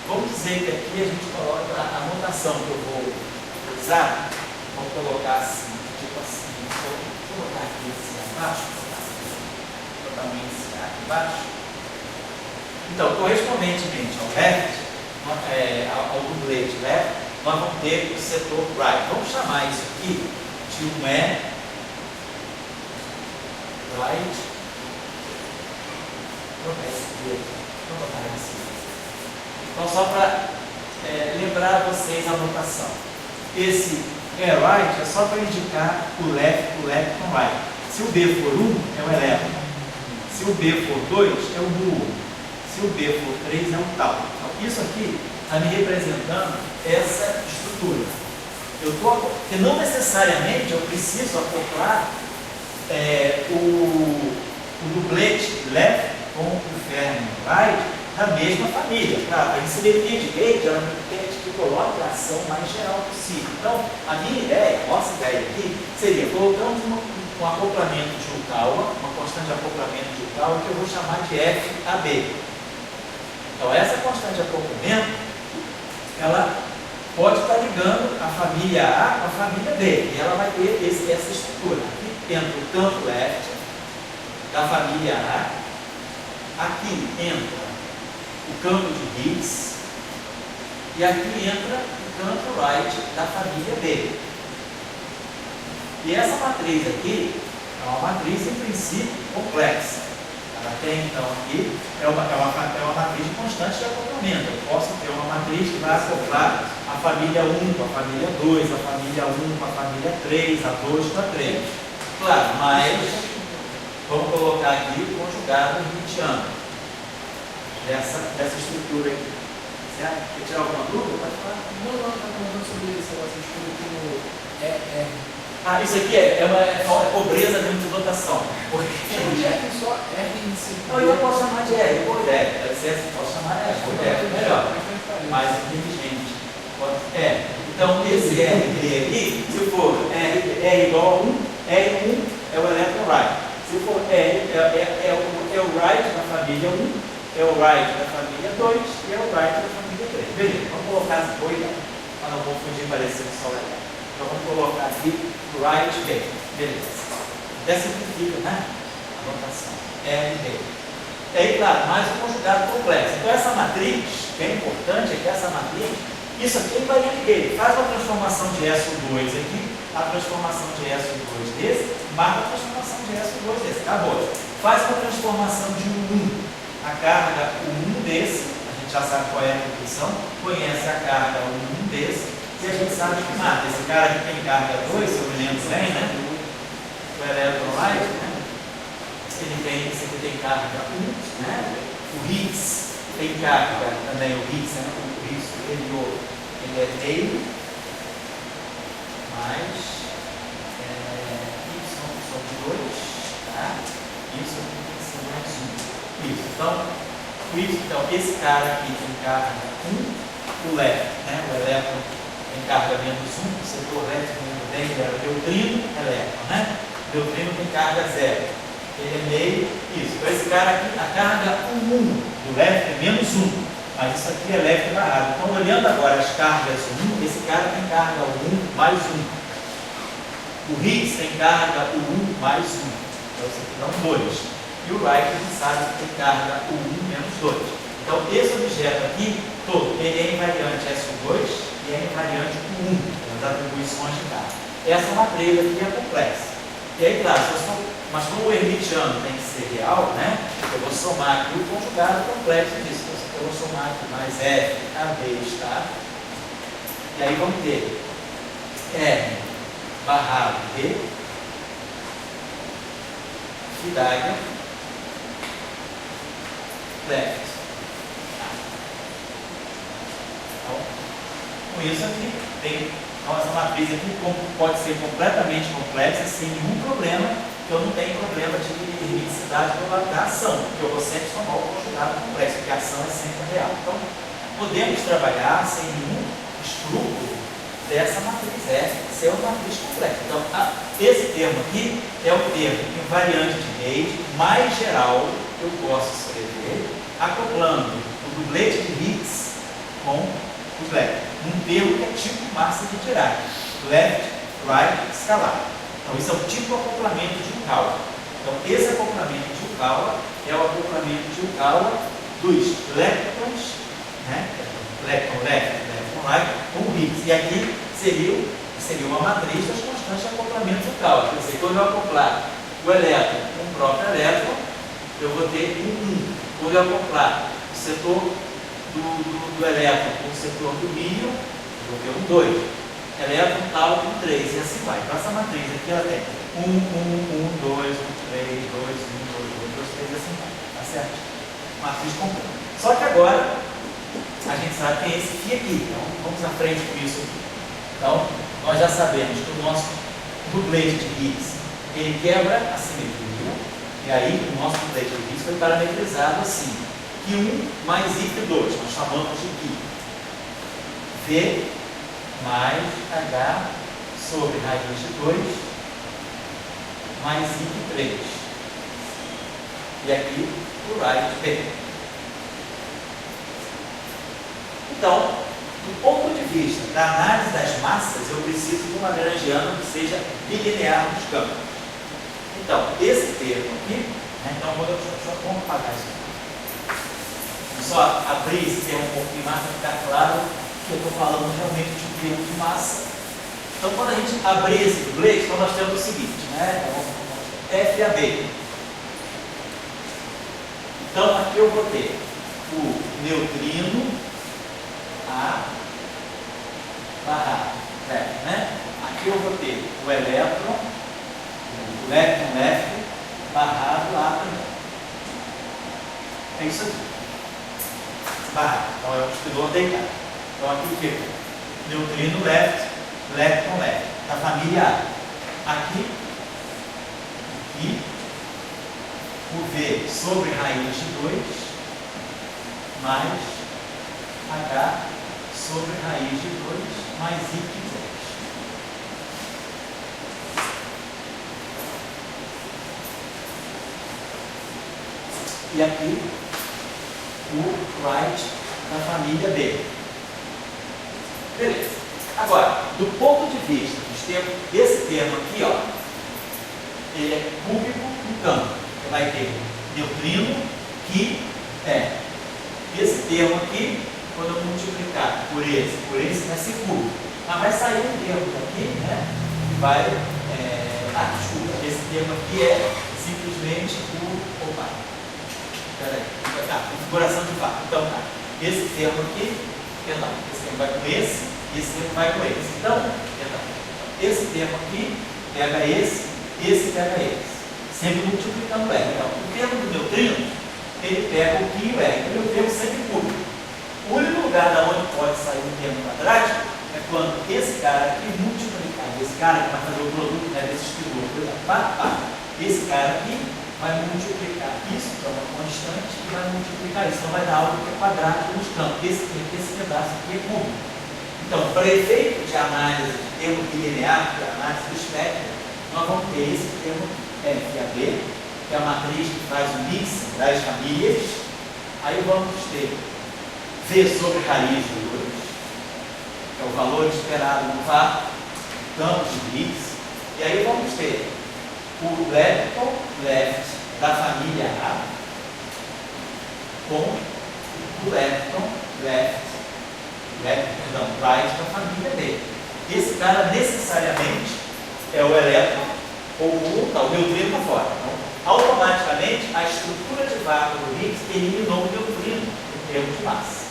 Vamos dizer que aqui a gente coloca a notação que eu vou usar, vamos colocar assim, tipo assim, vou botar aqui assim abaixo, botar um índice aqui embaixo. Então, correspondentemente ao left, ao dublete left, nós vamos ter o setor right. Vamos chamar isso aqui de um right. Vou botar esse aqui, vou botar assim. Então, só para lembrar vocês a notação. Esse right é só para indicar o left com right. Se o B for 1, é o elétron. Se o B for 2, é o muon. Se o B for 3, é o tal. Então, isso aqui está me representando essa estrutura. Porque não necessariamente eu preciso acoplar o dublete left com o Fermi right da mesma família. A simetria de gauge, ela me pede que coloque a ação mais geral possível. Então, a minha ideia, a nossa ideia aqui, seria colocamos um acoplamento de Yukawa, uma constante de acoplamento de Yukawa, que eu vou chamar de FAB. Então, essa constante de acoplamento, ela pode estar ligando a família A com a família B, e ela vai ter essa estrutura. Aqui entra o campo left da família A, aqui entra o campo de Higgs, e aqui entra o campo right da família B. E essa matriz aqui é uma matriz, em princípio, complexa. Ela tem, então, aqui, é uma matriz de constante de acoplamento. Eu posso ter uma matriz que vai acoplar a família 1 com a família 2, a família 1 com a família 3, a 2 com a 3. Claro, mas vamos colocar aqui o conjugado Hamiltoniano dessa estrutura aqui. Certo? Quer tirar alguma dúvida? Pode falar.
Não, está falando sobre esse negócio de como
Isso aqui é uma pobreza dentro de notação.
Chama de R só R em si.
Não, eu posso chamar de R, por R. Dá licença, posso chamar R, por R, melhor. Mais inteligente. Então, esse RD aqui, se for R igual a 1, R1 é o electron right. Se for R, é o right da família 1, é o right da família 2 e é o right da família 3. Beleza, vamos colocar as coisas para não confundir, parecer só legal. Então, vamos colocar aqui right B. Beleza. Até simplifica, né? A notação. RB. E aí, claro, mais um conjugado complexo. Então, essa matriz, que é importante, é que essa matriz, isso aqui é invariante dele. Faz uma transformação de SO2 aqui, a transformação de SO2 desse, marca a transformação de SO2 desse. Acabou. Faz uma transformação de um 1. A carga 1 desse, a gente já sabe qual é a atribuição, conhece a carga 1 desse, e a gente sabe que mata. Esse cara que tem carga 2, se eu me lembro bem, né? O elétron right, né? Esse aqui tem carga 1, né? O Higgs tem carga também, o Higgs, né? O Higgs superior, ele é meio mais y sobre 2, tá? Isso aqui tem que ser mais 1. Isso. Então, esse cara aqui tem carga 1, o left, né? O elétron tem carga menos 1, o setor left dele era neutrino, elétron, né? Neutrino tem carga 0. Ele é meio, isso. Então, esse cara aqui, a carga 1 do left é menos 1, mas isso aqui é left barrado. Então, olhando agora as cargas 1, esse cara tem carga 1 mais 1. O Higgs tem carga 1 mais 1. Então, isso aqui dá um 2. E o Wright, a gente sabe que tem carga 1 menos 2. Então, esse objeto aqui, todo, ele é invariante SU2 e é invariante U1, as atribuições de carga. Essa matriz aqui é complexa. E aí, claro, mas como o hermitiano tem que ser real, né? Eu vou somar aqui o conjugado complexo disso. Então, eu vou somar aqui mais F a vez, tá? E aí vamos ter R barrado B, Fidaga, left. Então, com isso aqui, então essa matriz aqui pode ser completamente complexa, sem nenhum problema, que eu não tenho problema de hermeticidade da ação, porque eu vou sempre somar o conjugado complexo, porque a ação é sempre real. Então, podemos trabalhar sem nenhum escrúpulo dessa matriz ser uma matriz complexa. Então, esse termo aqui é o termo invariante de Reid mais geral que eu posso escrever, acoplando o dublete de Higgs com o left. Um termo que é tipo massa de Dirac, left, right, escalar. Então, isso é o tipo acoplamento de Yukawa. Então, esse acoplamento de Yukawa é o acoplamento de Yukawa dos leptons, né? Lepton left, lepton right, com o Higgs. E aqui seria uma matriz das constantes de acoplamento de Yukawa. Quer dizer, quando eu acoplar o elétron com o próprio elétron, eu vou ter um 1. Quando eu acoplar o setor do elétron com o setor do íon, eu vou ter um 2. Elétron tal com 3 e assim vai. Então essa matriz aqui ela tem 1, 1, 1, 2, 1, 3, 2, 1, 2, 2, 3 e assim vai. Tá certo? Matriz completa. Só que agora a gente sabe que tem esse φ aqui. Então vamos à frente com isso aqui. Então nós já sabemos que o nosso dublete de Higgs ele quebra a simetria. E aí o nosso dublete de Higgs foi parametrizado assim. Q1 mais I2, nós chamamos de Q. V mais H sobre raiz de 2 mais I3. E aqui o right B. Então, do ponto de vista da análise das massas, eu preciso de um lagrangiano que seja bilinear nos campos. Então, esse termo aqui, né, então vamos apagar isso aqui. Só abrir esse termo um pouquinho mais para ficar claro que eu estou falando realmente de um termo de massa. Então, quando a gente abrir esse dublete, então nós temos o seguinte, né? F a B. Então, aqui eu vou ter o neutrino A barra left, né? Aqui eu vou ter o elétron, o left barrado A também. É isso aqui. Barra. Então é o espidor deitado. Então aqui o que? Neutrino left, lepton left. Da família A. Aqui o V sobre raiz de 2 mais H sobre raiz de 2 mais I de 2. E aqui o right da família B. Beleza. Agora, do ponto de vista dos termos, esse termo aqui, ó, ele é cúbico no campo. Você vai ter neutrino, que é. Esse termo aqui, quando eu multiplicar por esse vai ser cúbico. Mas vai sair um termo aqui, né? Que vai. Desculpa, esse termo aqui é simplesmente o. Opa! Peraí. Tá, configuração de fato. Então tá. Esse termo aqui, perdão, esse termo vai com esse termo vai com esse. Então, perdão. Esse termo aqui pega esse pega esse. Sempre multiplicando R. Então, o termo do neutrino, ele pega o Q e o R. Então, eu tenho sempre cúbico. O único lugar da onde pode sair um termo quadrático quando esse cara aqui multiplicar, esse cara que vai fazer o produto, né, desse triângulo, por exemplo, esse cara aqui vai multiplicar isso, que é uma constante, e vai multiplicar isso. Então vai dar algo que é quadrático nos campos. Esse pedaço aqui é comum. Então, para efeito de análise de termo bilinear, de análise do espectro, nós vamos ter esse termo FAB, que é a matriz que faz o mix das famílias. Aí vamos ter V sobre raiz de 2, que é o valor esperado no VAR, campo de mix. E aí vamos ter o Lepton left da família A com o Lepton left right da família B. Esse cara necessariamente é o elétron ou o neutrino está fora. Então, automaticamente, a estrutura de vácuo do Higgs eliminou o neutrino em termos de massa.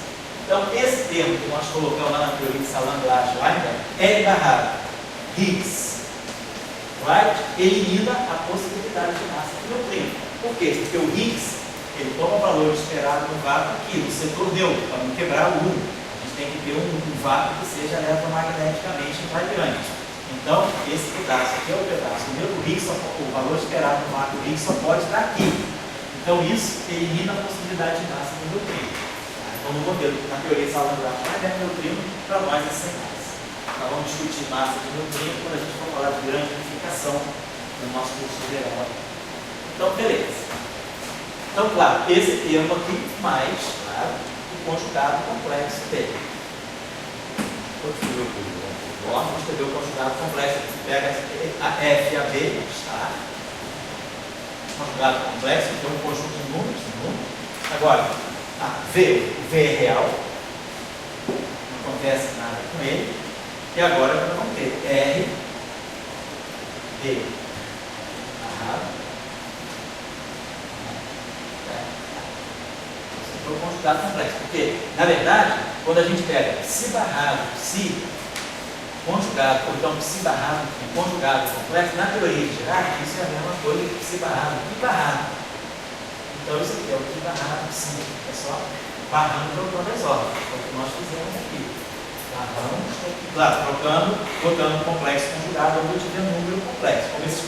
Então, esse termo que nós colocamos lá na teoria de Salant-Glage-Weinberg é barrado. Higgs right elimina a possibilidade de massa do neutrino. Por quê? Porque o Higgs ele toma o valor esperado no vácuo aqui, no setor neutro, para não quebrar o 1. Tem que ter um vácuo que seja eletromagneticamente invariante. Então, esse pedaço aqui é o pedaço. O Higgs, o valor esperado no vácuo do Higgs só pode estar aqui. Então, isso elimina a possibilidade de massa do neutrino. Então, no modelo, na teoria de Salant-Glage-Weinberg, neutrino, para nós é sem massa. Nós vamos discutir massa de neutrino quando a gente for falar de grande unificação no nosso curso geral. Então, beleza. Então, claro, esse termo aqui, mais, claro, conjugado complexo dele. Vamos escrever o conjugado complexo. Pega a F e a B, está. Conjugado complexo, então um conjunto de números. Agora, a V, o V é real. Não acontece nada com ele. E agora nós vamos ter R, D. O conjugado complexo, porque, na verdade, quando a gente pega psi barrado, psi conjugado, ou então psi barrado e conjugado complexo, na teoria de Dirac, isso é a mesma coisa que psi barrado e barrado. Então, isso aqui é o psi barrado, psi, é só barrando e trocando as ordens, é o que nós fizemos aqui. Barramos, claro, trocando, botando um complexo conjugado, onde eu tiver um número complexo, como esses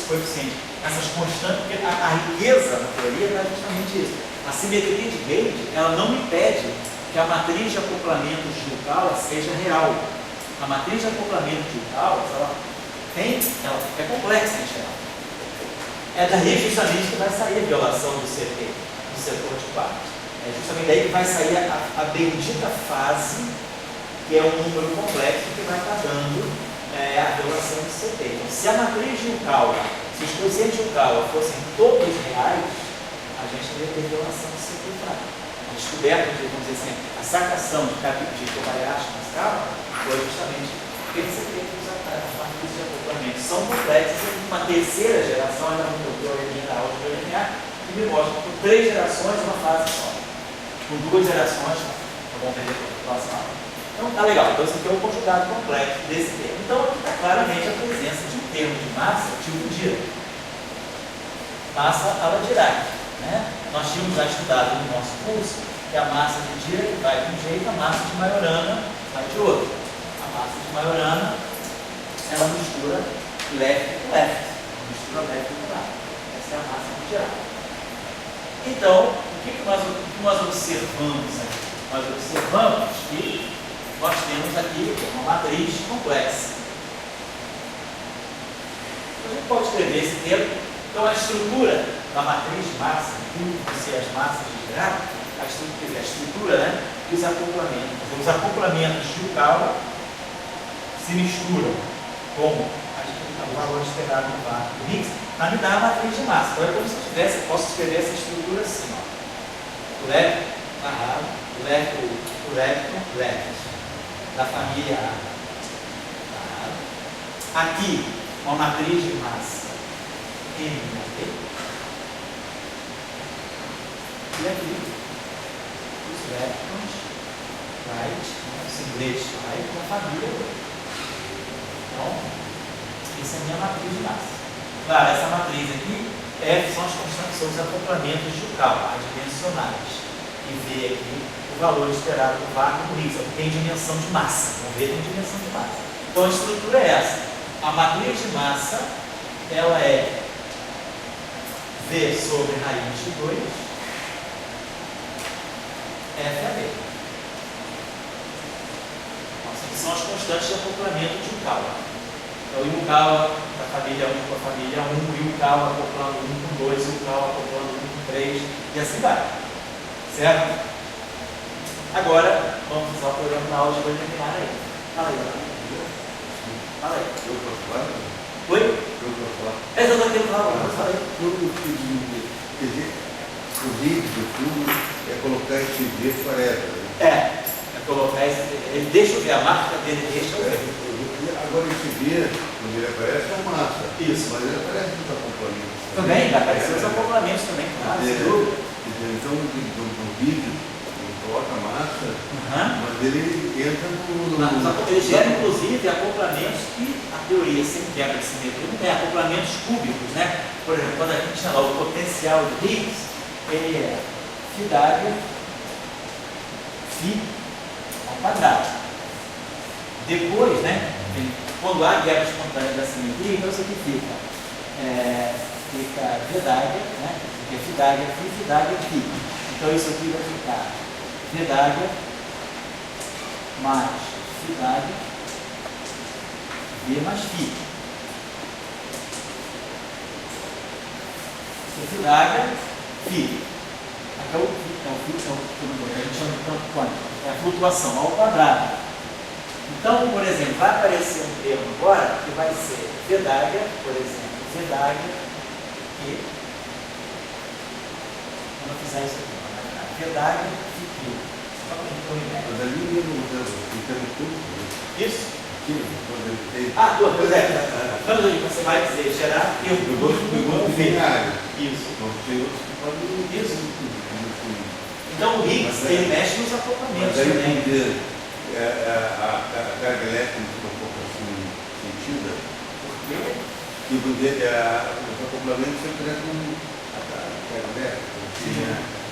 coeficientes, essas constantes, porque a riqueza na teoria é justamente isso. A simetria de Gauge, ela não impede que a matriz de acoplamento de Yukawa seja real. A matriz de acoplamento de Yukawa, ela é complexa em geral. É daí justamente que vai sair a violação do CT, do setor de quartos. É justamente daí que vai sair a bendita fase, que é um número complexo que vai estar dando a violação do CT. Então, se a matriz de Yukawa, se os coeficientes de Yukawa fossem todos reais, a gente ia ter violação do CT fraco. A descoberta de, vamos dizer assim, a sacação de Kobayashi na escala foi justamente perceber que os matriz de acoplamento são complexos e uma terceira geração ainda não mudou a linha da álgebra linear que me mostra que com 3 gerações uma fase só. Com 2 gerações, vamos ver a próxima aula. Então tá legal, então esse aqui é o conjugado complexo desse termo. Então aqui está claramente a presença de um termo de massa tipo Dirac. Massa à la Dirac. Né? Nós tínhamos já estudado no nosso curso que a massa de Dirac vai de um jeito, a massa de Majorana vai de outro. A massa de Majorana, ela mistura left com left. Mistura left com right. Essa é a massa de Dirac. Então, o que nós observamos aqui? Nós observamos que nós temos aqui uma matriz complexa. A gente pode escrever esse termo. Então, a estrutura da matriz de massa, tudo que ser as massas de Dirac, a estrutura, né, e os acoplamentos. Os acoplamentos de Yukawa se misturam com o valor esperado no vácuo do Higgs para me dar a matriz de massa. Então, é como se eu tivesse, posso escrever essa estrutura assim, ó. O left, barrado, o left, da família A. Barrado. Aqui, uma matriz de massa M. E aqui, os leptons, right, os ingleses, right, da família B. Então, essa é a minha matriz de massa. Claro, essa matriz aqui, F são as constantes, são os acoplamentos de Yukawa, adimensionais. e ver aqui o valor esperado do vácuo do Higgs, porque tem dimensão de massa. Vamos ver, tem dimensão de massa. Então a estrutura é essa. A matriz de massa, ela é V sobre raiz de 2, FAB. Essas aqui são as constantes de acoplamento de Yukawa. Então, o Yukawa da família 1 com a família 1, o Yukawa acoplando 1 com 2, o Yukawa acoplando 1 com 3, e assim vai. Certo? Agora, vamos usar o programa da álgebra linear aí. Fala aí, fala aí.
Eu posso falar?
Oi?
Eu posso falar?
Essa eu estou querendo falar, eu falei.
Quer dizer, o vídeo do tudo é colocar esse V forever.
É colocar esse. Ele deixa eu ver, a marca dele deixa eu ver.
Agora esse V, quando ele aparece, é massa.
Isso.
Mas ele aparece nos acoplamentos.
Também, vai aparecer os acoplamentos também, claro, sem dúvida.
Então, no vídeo, ele coloca massa,
Uhum.
mas ele entra
Ele gera, inclusive, acoplamentos que a teoria sem quebra de simetria não tem, acoplamentos cúbicos, né? Por exemplo, quando a gente tinha lá o potencial de Higgs, ele é φ' φ ao quadrado. Depois, né, quando há quebra espontânea da simetria, então isso aqui fica V'D, né? Porque F'D, Φ. Então isso aqui vai ficar V'D mais F'D, V mais Φ. F'D, Φ. Aqui é o que a gente chama de campo quântico. É a flutuação ao quadrado. Então, por exemplo, vai aparecer um termo agora que vai ser V'D, por exemplo, V'D e quando eu fizer isso aqui, vai ficar V'D e Q. Só para a gente ter uma ideia.
Mas ali mesmo, ficando tudo.
Isso?
Quando ele tem.
Pois é. Quando você vai dizer gerar termo
Eu gosto de binário.
Isso.
Então, tem outros que podem
Isso. Então o Higgs, ele mexe nos acoplamentos
mas aí
também.
a carga elétrica fica um pouco assim sentida.
Por quê?
E os acoplamentos sempre entram a carga elétrica.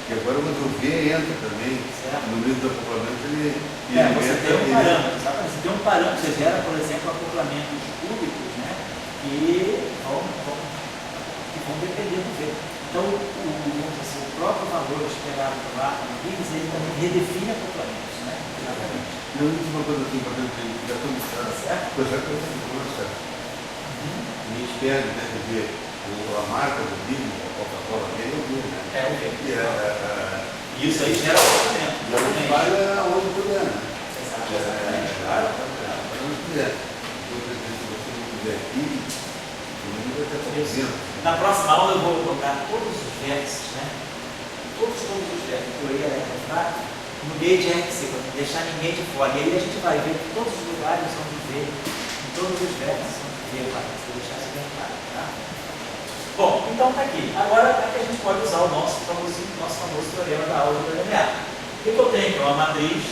E agora o V entra também.
Certo.
No meio do acoplamento ele
Você tem um parâmetro, exatamente. Você tem um parâmetro, você gera, por exemplo, acoplamentos cúbicos, né? Que vão depender do V. Então, o próprio valor esperado do vácuo do Higgs, ele também redefine acoplamentos, né? Exatamente.
Não existe uma coisa assim importante, já estamos
Certo?
coisa que nossa, a gente perde, né? Quer dizer, a marca do vinho, a Coca-Cola, é o vinho, né?
É o V.
E
Isso aí gera acoplamento.
a gente vai aonde puder, né?
Exatamente. Claro.
Onde puder. Se você não puder aqui, não vai ter problema.
Na próxima aula eu vou colocar todos os vértices, né? Todos os vértices, teoria elétrica, no gauge RC, para não deixar ninguém de fora. E aí a gente vai ver que todos os lugares são de V, em todos os vértices são de V, vou deixar isso bem claro, tá? Bom, então está aqui. Agora é que a gente pode usar o nosso famoso teorema da álgebra linear. O que eu tenho aqui? Uma matriz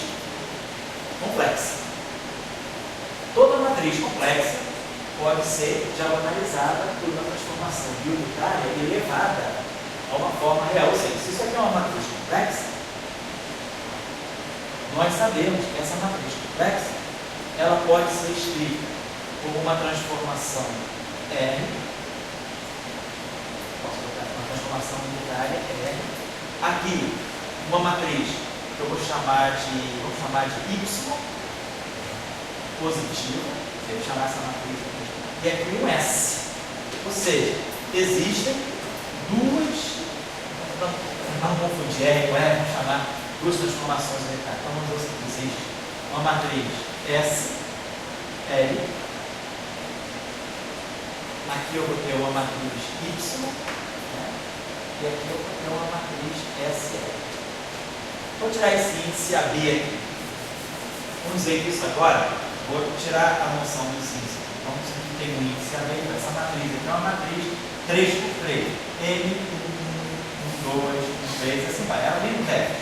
complexa. Toda matriz complexa pode ser diagonalizada por uma transformação biunitária elevada a uma forma real. Ou seja, se isso aqui é uma matriz complexa, nós sabemos que essa matriz complexa ela pode ser escrita como uma transformação R, posso botar uma transformação unitária R, aqui uma matriz que eu vou chamar de Y positiva, eu vou chamar essa matriz aqui, e aqui um S. Ou seja, existem duas, não confundir R com R, vamos chamar duas transformações unitárias. Então vamos dizer que existe uma matriz S, L, aqui eu vou ter uma matriz Y, né? E aqui eu vou ter uma matriz SL. Vou tirar esse índice AB aqui. Vamos dizer que isso agora, vou tirar a noção dos índices. Vamos dizer que tem um índice AB, essa matriz aqui é uma matriz 3x3. M1, 1, 2, 1, 3, assim vai. Ela vem no vector.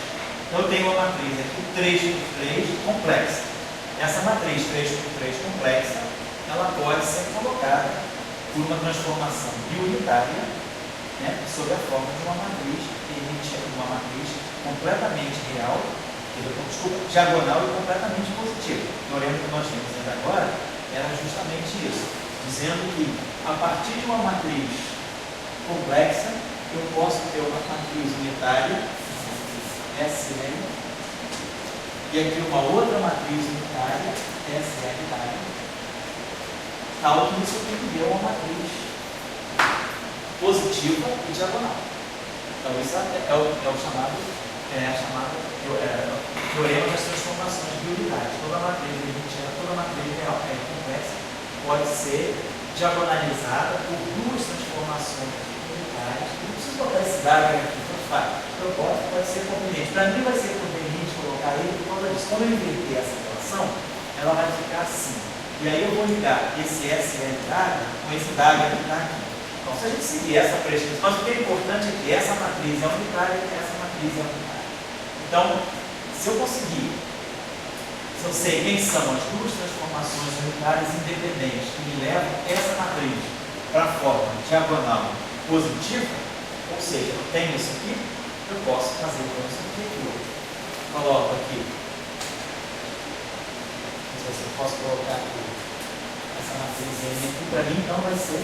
Então eu tenho uma matriz aqui 3x3 complexa. Essa matriz 3x3 complexa, ela pode ser colocada por uma transformação biunitária né, sob a forma de uma matriz, que a gente chama de uma matriz completamente real, desculpa, diagonal e completamente positiva. O teorema que nós temos ainda agora era justamente isso, dizendo que a partir de uma matriz complexa, eu posso ter uma matriz unitária, SN, e aqui uma outra matriz unitária, SN, tal que isso tem que ter uma matriz positiva e diagonal. Então, isso é o chamado teorema das transformações de unidade. Toda matriz real complexa pode ser diagonalizada por duas transformações unitárias. Não preciso botar esse dado aqui, tanto faz. O propósito pode ser conveniente. Para mim vai ser conveniente colocar ele por causa disso. Quando eu inverter essa relação, ela vai ficar assim. E aí eu vou ligar esse SN dado com esse dado que está aqui. Então, se a gente seguir essa prescrição, mas o que é importante é que essa matriz é unitária e essa matriz é unitária. Então, se eu sei quem são as duas transformações unitárias independentes que me levam essa matriz para a forma diagonal positiva, ou seja, eu tenho isso aqui, eu posso fazer com isso aqui. Eu coloco aqui. Não sei se eu posso colocar aqui essa matriz aqui. Para mim, então, vai ser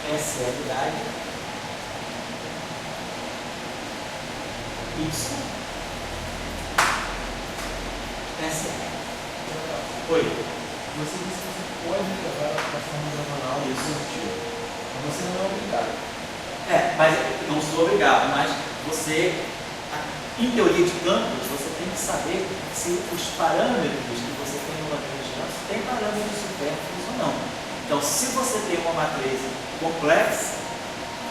SL Y SL. Oi.
Você disse que você pode levar para a forma diagonal e positiva, mas você não é obrigado.
Mas não sou obrigado, mas você, em teoria de campos, você tem que saber se os parâmetros que você tem no matriz de campos tem parâmetros supérfluos ou não. Então, se você tem uma matriz complexa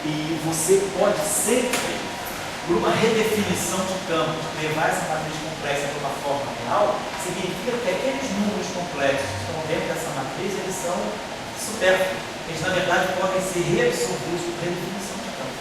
e você pode sempre, por uma redefinição de campos, levar essa matriz complexa para uma forma real, significa que aqueles números complexos que estão dentro dessa matriz, eles são supérfluos. Eles, na verdade, podem ser reabsorvidos por redefinição de campo.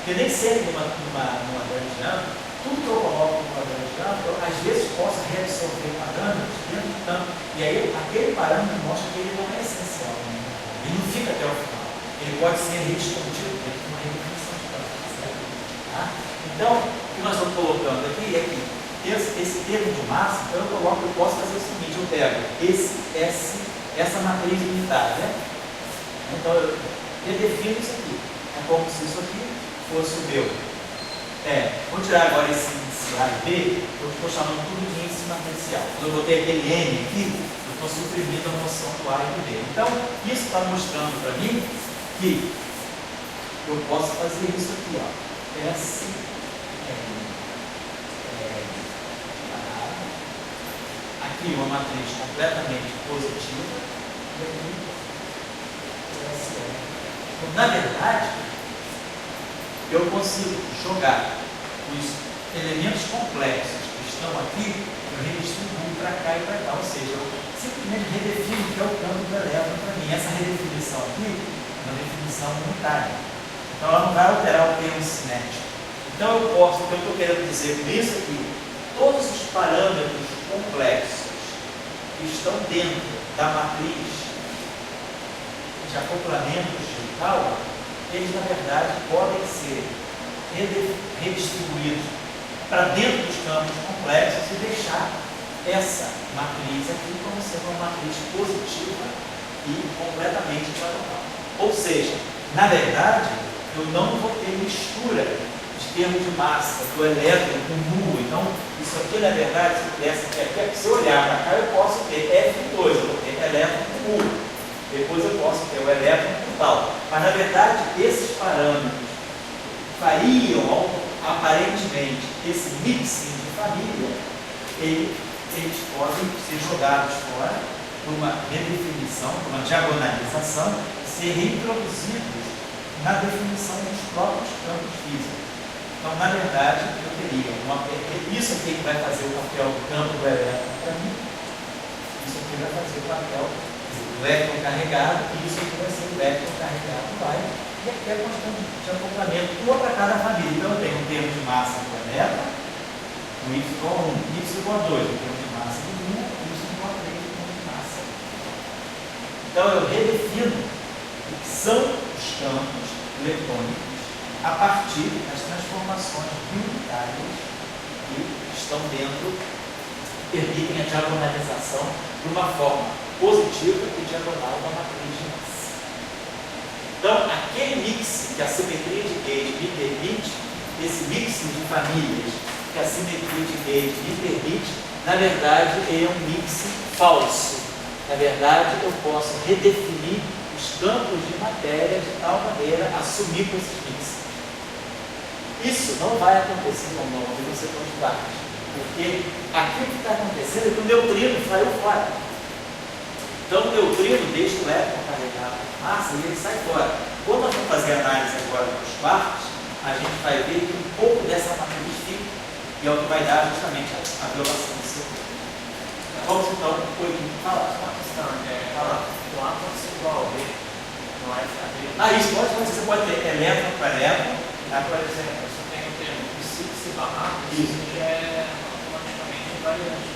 Porque nem sempre numa gradiana, tudo que eu coloco numa gradiana, eu às vezes posso reabsorver parâmetros dentro do campo. E aí, aquele parâmetro mostra que ele não é essencial. Ele não fica até o final. Ele pode ser rediscutido dentro de uma redefinição de campo. Certo? Tá? Então, o que nós estamos colocando aqui é que esse termo de massa, então eu posso fazer o seguinte, eu pego essa matriz unitária, então eu redefino isso aqui. É como se isso aqui fosse o meu. Vou tirar agora esse índice A e B, eu estou chamando tudo de índice matricial. Quando eu botei aquele N aqui, eu estou suprimindo a noção do A e do B. Então, isso está mostrando para mim que eu posso fazer isso aqui, ó. Aqui uma matriz completamente positiva e aqui então, na verdade, eu consigo jogar os elementos complexos que estão aqui, eu redistribuo para cá e para cá, ou seja, eu simplesmente redefino o que é o campo do elétron para mim. Essa redefinição aqui é uma definição unitária. Então ela não vai alterar o termo cinético. Então o que eu estou querendo dizer com isso aqui, todos os parâmetros complexos que estão dentro da matriz de acoplamento digital, eles na verdade podem ser redistribuídos para dentro dos campos complexos e deixar essa matriz aqui como sendo uma matriz positiva e completamente diagonal. Ou seja, na verdade, eu não vou ter mistura de termos de massa do elétron com nu. Então, isso aqui, na verdade, se eu olhar para cá, eu posso ter F2, eu vou ter elétron com nu. Depois eu posso ter o elétron com tal. Mas, na verdade, esses parâmetros fariam, aparentemente, esse mixing de família, eles podem ser jogados fora por uma redefinição, por uma diagonalização, ser reintroduzidos na definição dos próprios campos físicos. Então, na verdade, eu teria isso aqui que vai fazer o papel do campo do elétron para mim, isso aqui vai fazer o papel do elétron carregado, e isso aqui vai ser o elétron carregado do ion, e aqui é a constante de acoplamento, uma para cada família. Então, eu tenho um termo de massa do elétron, o Y1, Y2, o termo de massa do U, Y3, o termo de massa. Então, eu redefino o que são os campos, a partir das transformações unitárias que estão dentro, permitem a diagonalização de uma forma positiva e diagonal da matriz de massa. Então, aquele mix que a simetria de Gauge me permite, esse mix de famílias que a simetria de Gauge me permite, na verdade, é um mix falso. Na verdade, eu posso redefinir os campos de matéria de tal maneira a sumir com esses mixes. Isso não vai acontecer com o nome de você quantidade, porque aquilo que está acontecendo é que o neutrino saiu fora. Então, o neutrino deixa o elétron carregado na massa e ele sai fora. Quando nós vamos fazer análise agora dos quartos, a gente vai ver que um pouco dessa matriz fica, e é o que vai dar justamente a violação do seu corpo. Vamos então um pouquinho falar.
Uma questão, o A pode ser igual ao B, não é ficar
Isso pode acontecer, você pode ter elétron para elétron.
Por exemplo, se eu tenho o termo psíquico e barraco, isso já é automaticamente invariante.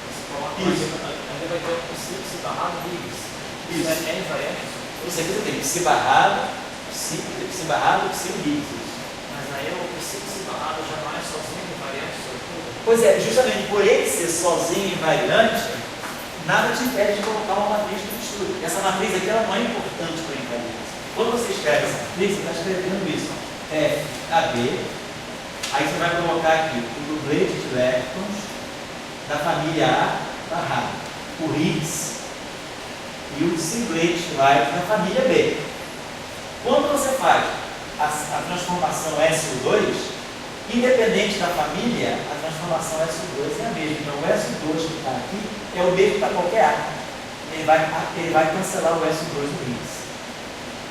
Você coloca ainda vai ter o psíquico e barraco Higgs. Isso é invariante?
Você tem psi barrado, psi Higgs.
Mas aí o psíquico e barrado já não é sozinho invariante sobre tudo?
Pois é, justamente por ele ser sozinho invariante, nada te impede de colocar uma matriz de mistura. Essa matriz aqui ela não é importante para a invariância. Quando você escreve essa matriz, você está escrevendo isso. AB, aí você vai colocar aqui o dublete de elétrons da família A barrado, o Higgs e o singlete de elétrons da família B. Quando você faz a transformação SO2, independente da família, a transformação SO2 é a mesma. Então, o SO2 que está aqui é o mesmo para qualquer A. Ele vai cancelar o SO2 do Higgs.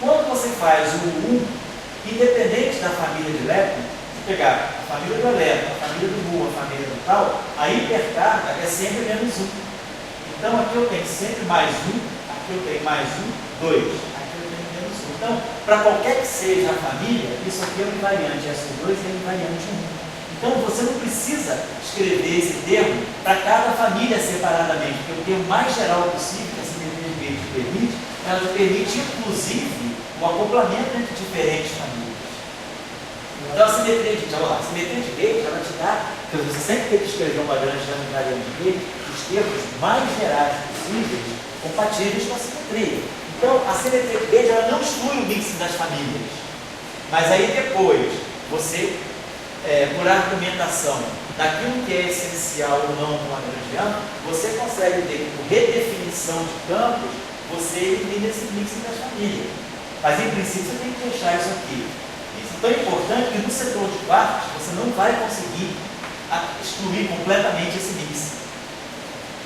Quando você faz o U, independente da família de elétron, se pegar a família do elétron, a família do mu, a família do tal, a hipercarga é sempre menos 1. Então aqui eu tenho sempre mais 1, aqui eu tenho mais 1, 2, aqui eu tenho menos 1. Então, para qualquer que seja a família, isso aqui é um invariante SO2 e é um invariante 1. Então você não precisa escrever esse termo para cada família separadamente, porque o termo mais geral possível que a simetria de Gauge permite, ela permite inclusive o acoplamento entre diferentes famílias. Então, a simetria de Gauge, ela te dá, porque você sempre tem que escrever uma grande invariante de Gauge, os termos mais gerais possíveis, compatíveis com a simetria. Então, a simetria de Gauge, ela não exclui o mix das famílias. Mas aí depois, você, por argumentação daquilo que é essencial ou não no lagrangiano, você consegue ter, por redefinição de campos, você elimina esse mix das famílias. Mas, em princípio, você tem que deixar isso aqui. Isso é tão importante que no setor de quartos você não vai conseguir excluir completamente esse mix.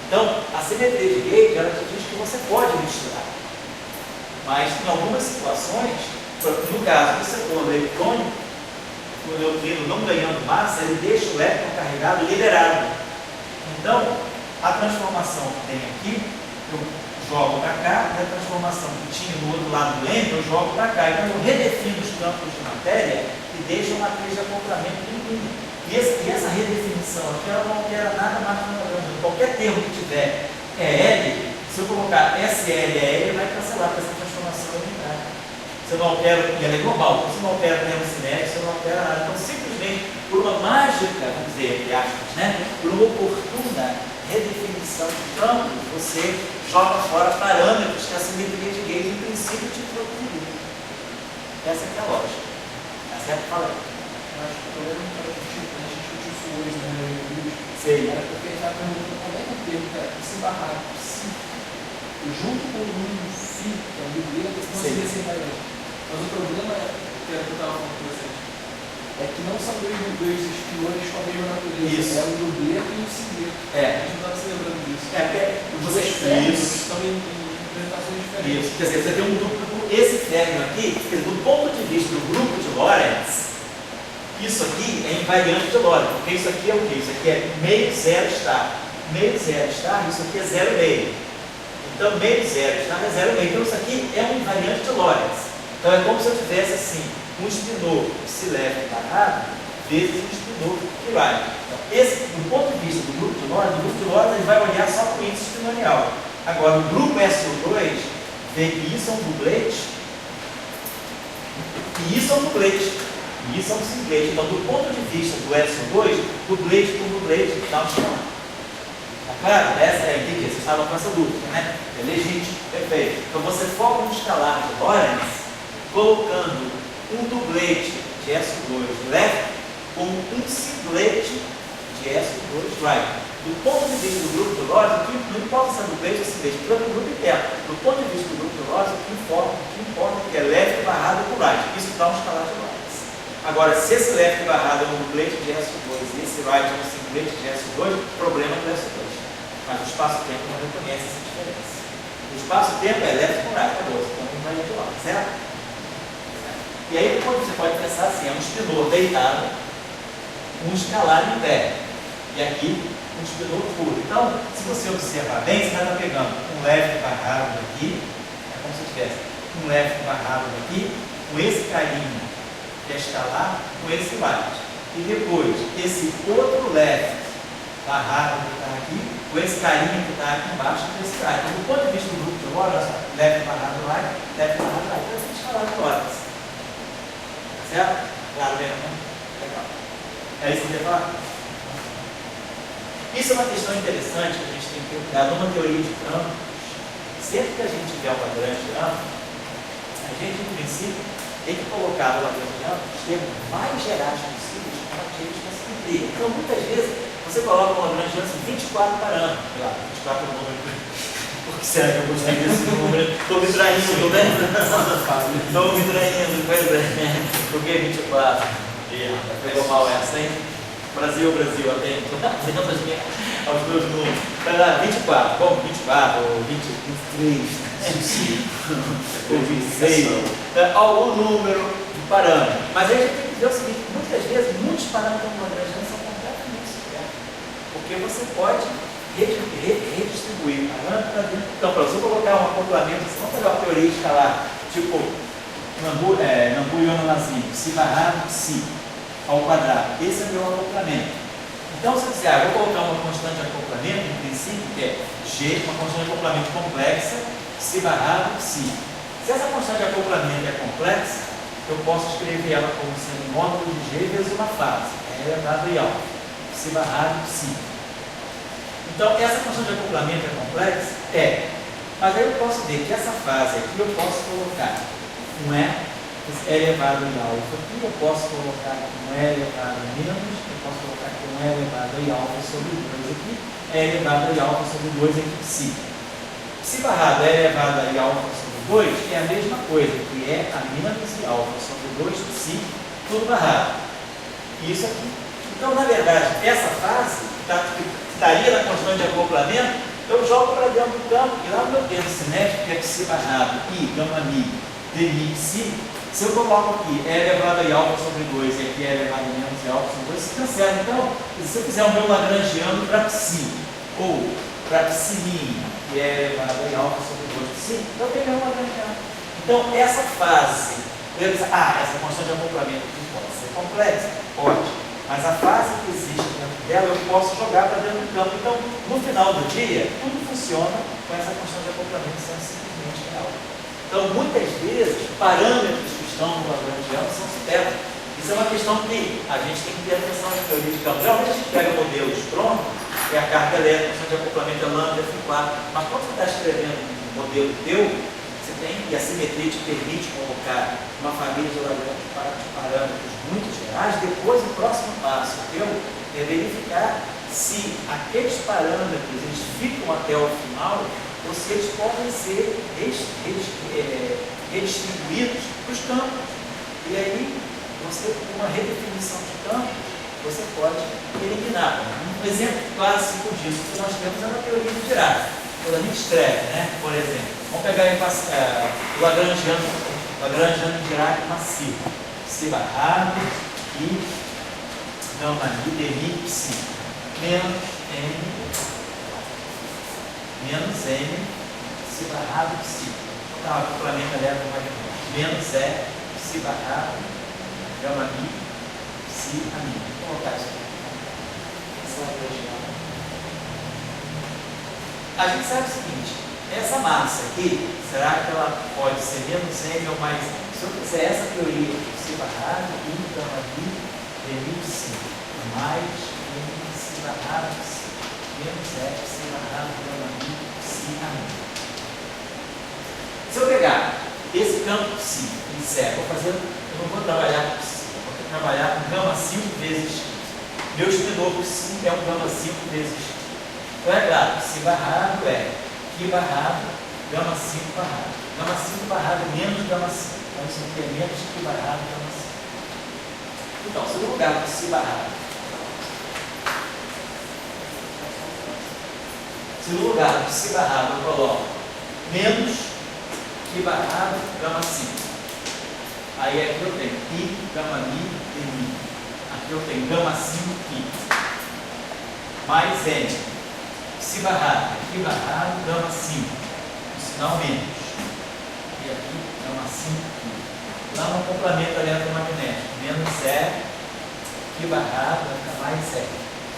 Então, a simetria de Gauge, ela te diz que você pode misturar. Mas, em algumas situações, no caso do setor eletrônico, o neutrino não ganhando massa, ele deixa o elétron carregado liberado. Então, a transformação que tem aqui, eu jogo para cá, e a transformação que tinha do outro lado do M, eu jogo para cá. Então, eu redefino os campos de matéria e deixo uma matriz de acoplamento limpinha. E essa redefinição aqui, ela não altera nada mais no programa. Qualquer termo que tiver L, se eu colocar SL e L, vai cancelar, porque essa transformação é unitária. Você não altera, e ela é global, você não altera o termo cinético, você não altera nada. Então, simplesmente, por uma mágica, vamos dizer, entre aspas, por uma oportuna redefinição de campos, você joga fora parâmetros que a simetria de Gauge, em princípio, te propõe. Essa é a lógica. Tá certo? Fala aí.
Eu acho que o problema é que a gente discutiu isso hoje, né?
Sei.
Era porque ele estava perguntando como é que o termo se barrar junto com o número φ, que é o dublete, não seria ser invariante. Mas o problema que eu estava falando com vocês é que não são dois espiões com a mesma natureza.
Isso.
É o dublete e o singuleto. A gente não estava se lembrando disso. Os estão em representações diferentes.
Isso. Quer dizer, você tem um duplo. Esse término aqui, do ponto de vista do grupo de Lorentz, isso aqui é invariante de Lorentz, porque isso aqui é o quê? Isso aqui é meio zero estar. Meio zero estar, isso aqui é zero meio. Então, meio zero estar é zero meio. Então, isso aqui é um invariante de Lorentz. Então, é como se eu tivesse assim, um spin-off que se leva parado, vezes um spin-off que vai. Então, do ponto de vista do grupo de Lorentz, o grupo de Lorentz ele vai olhar só para o índice spinorial. Agora, o grupo SO2 vê que isso é um dublete e isso é um dublete. E isso é um simplete. Então, do ponto de vista do SO2, dublete por dublete dá um escalar. Tá claro? Essa é a ideia. Vocês estavam com essa dúvida, né? É legítimo, perfeito. Então, você forma um escalar de Lorentz colocando um dublete de SO2 left com um simplete de SO2 right. Do ponto de vista do grupo de Lorentz, não importa se é dublete ou simplete, porque é do grupo interno. Do ponto de vista do grupo de Lorentz, o que importa é que é left barrado por right. Isso dá um escalar de Lorentz. Agora, se esse left barrado é um dublete de SO2 e esse right é um simplete de SO2, problema do SO2. Mas o espaço-tempo não reconhece essa diferença. O espaço-tempo é left por right, acabou. Então não vai de lá, certo? E aí você pode pensar assim, é um espinor deitado, um escalar em pé. E aqui, um espinor puro. Então, se você observar bem, você vai estar pegando um left barrado aqui, é como se tivesse um left barrado aqui, com esse carinho que é escalar, com esse right. E depois, esse outro left barrado que está aqui, com esse carinho que está aqui embaixo, com esse right. Então, do ponto de vista do grupo de Lorentz, left barrado right, left barrado right. Então, a gente escalar de Lorentz. Certo? Claro mesmo, né? Legal. É isso que eu ia falar? Isso é uma questão interessante que a gente tem que cuidar numa teoria de campos. Sempre que a gente tiver uma grande campo, a gente, em princípio, tem que colocar no Lagrangiano os termos mais gerais possíveis para que eles não se cumprem. Então, muitas vezes, você coloca um Lagrangiano em 24 parâmetros. Sei lá, 24 é o número. Por que será que eu gostei desse número? Estou me traindo, né? Estou me traindo, pois é. Por que 24? Pegou mal essa, hein? Brasil, atento aos meus números. Vai lá, 24, como 24, ou 23, ou 26, algum número de parâmetro. Mas aí a gente tem que ver o seguinte: muitas vezes, muitos parâmetros lagrangianos são completamente superos, porque você pode redistribuir parâmetros para dentro. Então, para você colocar um acoplamento, você não pegar uma teoria escalar, tipo Nambu e Onanazinho, si barrado, si ao quadrado. Esse é o meu acoplamento. Então, se eu disser, vou colocar uma constante de acoplamento, em princípio, que é G, uma constante de acoplamento complexa, si barrado, si. Se essa constante de acoplamento é complexa, eu posso escrever ela como sendo módulo de G vezes uma fase, elevado e alfa, si barrado, si. Então, essa constante de acoplamento é complexa? É. Mas aí eu posso ver que essa fase aqui eu posso colocar um E elevado em alfa aqui, eu posso colocar um E elevado em menos, eu posso colocar aqui um E elevado em alfa sobre 2 aqui, E elevado em alfa sobre 2 aqui, si. Si barrado E elevado em alfa sobre 2 é a mesma coisa, que é a menos e alfa sobre 2, si, tudo barrado. Isso aqui. Então, na verdade, essa fase que estaria na constante de acoplamento, eu jogo para dentro do campo, e lá no meu termo cinético, que é si barrado I, gama mi, dmi, si, se eu coloco aqui E elevado em alfa sobre 2 e aqui E elevado em menos e alfa sobre 2, se cancela. Então, se eu fizer o meu lagrangiano para psi, ou para psi, que é elevado em alfa sobre 2 psi, eu peguei um lagrangiano. Então, essa fase, essa constante de acoplamento aqui pode ser complexa? Pode. Mas a fase que existe dentro dela, eu posso jogar para dentro do campo. Então, no final do dia, tudo funciona com essa constante de acoplamento sendo simplesmente real. Então, muitas vezes, parâmetros que estão no Lagrangiano são supérfluos. Isso é uma questão que a gente tem que ter atenção na teoria de campo. Geralmente a gente pega modelos prontos, que é a carga elétrica, a constante de acoplamento é lambda, F4. Mas quando você está escrevendo um modelo teu, você tem, e a simetria te permite colocar uma família de parâmetros muito gerais, depois o próximo passo teu é verificar se aqueles parâmetros eles ficam até o final ou se eles podem ser redistribuídos para os campos. E aí, você, com uma redefinição de campos, você pode eliminar. Um exemplo clássico disso que nós temos é na teoria de Dirac. Quando a gente escreve, né, por exemplo, vamos pegar aí o Lagrangiano Dirac massivo, si barrado e gama mi dmi psi menos m si barrado psi. Então, o acoplamento eletromagnético menos E si barrado gama mi psi a mi. Vou colocar isso aqui. Essa Lagrangiana. A gente sabe o seguinte: essa massa aqui, será que ela pode ser menos M ou mais M? Se eu fizer essa teoria aqui, psi barrado, I, gama mi, Remi, psi, mais M, psi barrado, psi, menos F, psi barrado, gama mi, psi, a mi. Se eu pegar esse campo psi e disser, eu não vou trabalhar com psi, eu vou trabalhar com gama 5 vezes x. Meu espinor psi é um gama 5 vezes x. Então é claro, psi barrado é Qi barrado, gama 5 barrado. Gama 5 barrado menos gama 5. Então isso aqui é menos Qi barrado, gama 5. Então, se no lugar do psi barrado, eu coloco menos Qi barrado, gama 5. Aí aqui eu tenho I, gama mi e mi. Aqui eu tenho gama 5 Qi. Mais N. Psi barrado, Qi barrado, gama 5. O sinal menos. E aqui, gama 5 Qi. Lá no complemento eletromagnético. Menos E, Qi barrado, vai ficar mais E.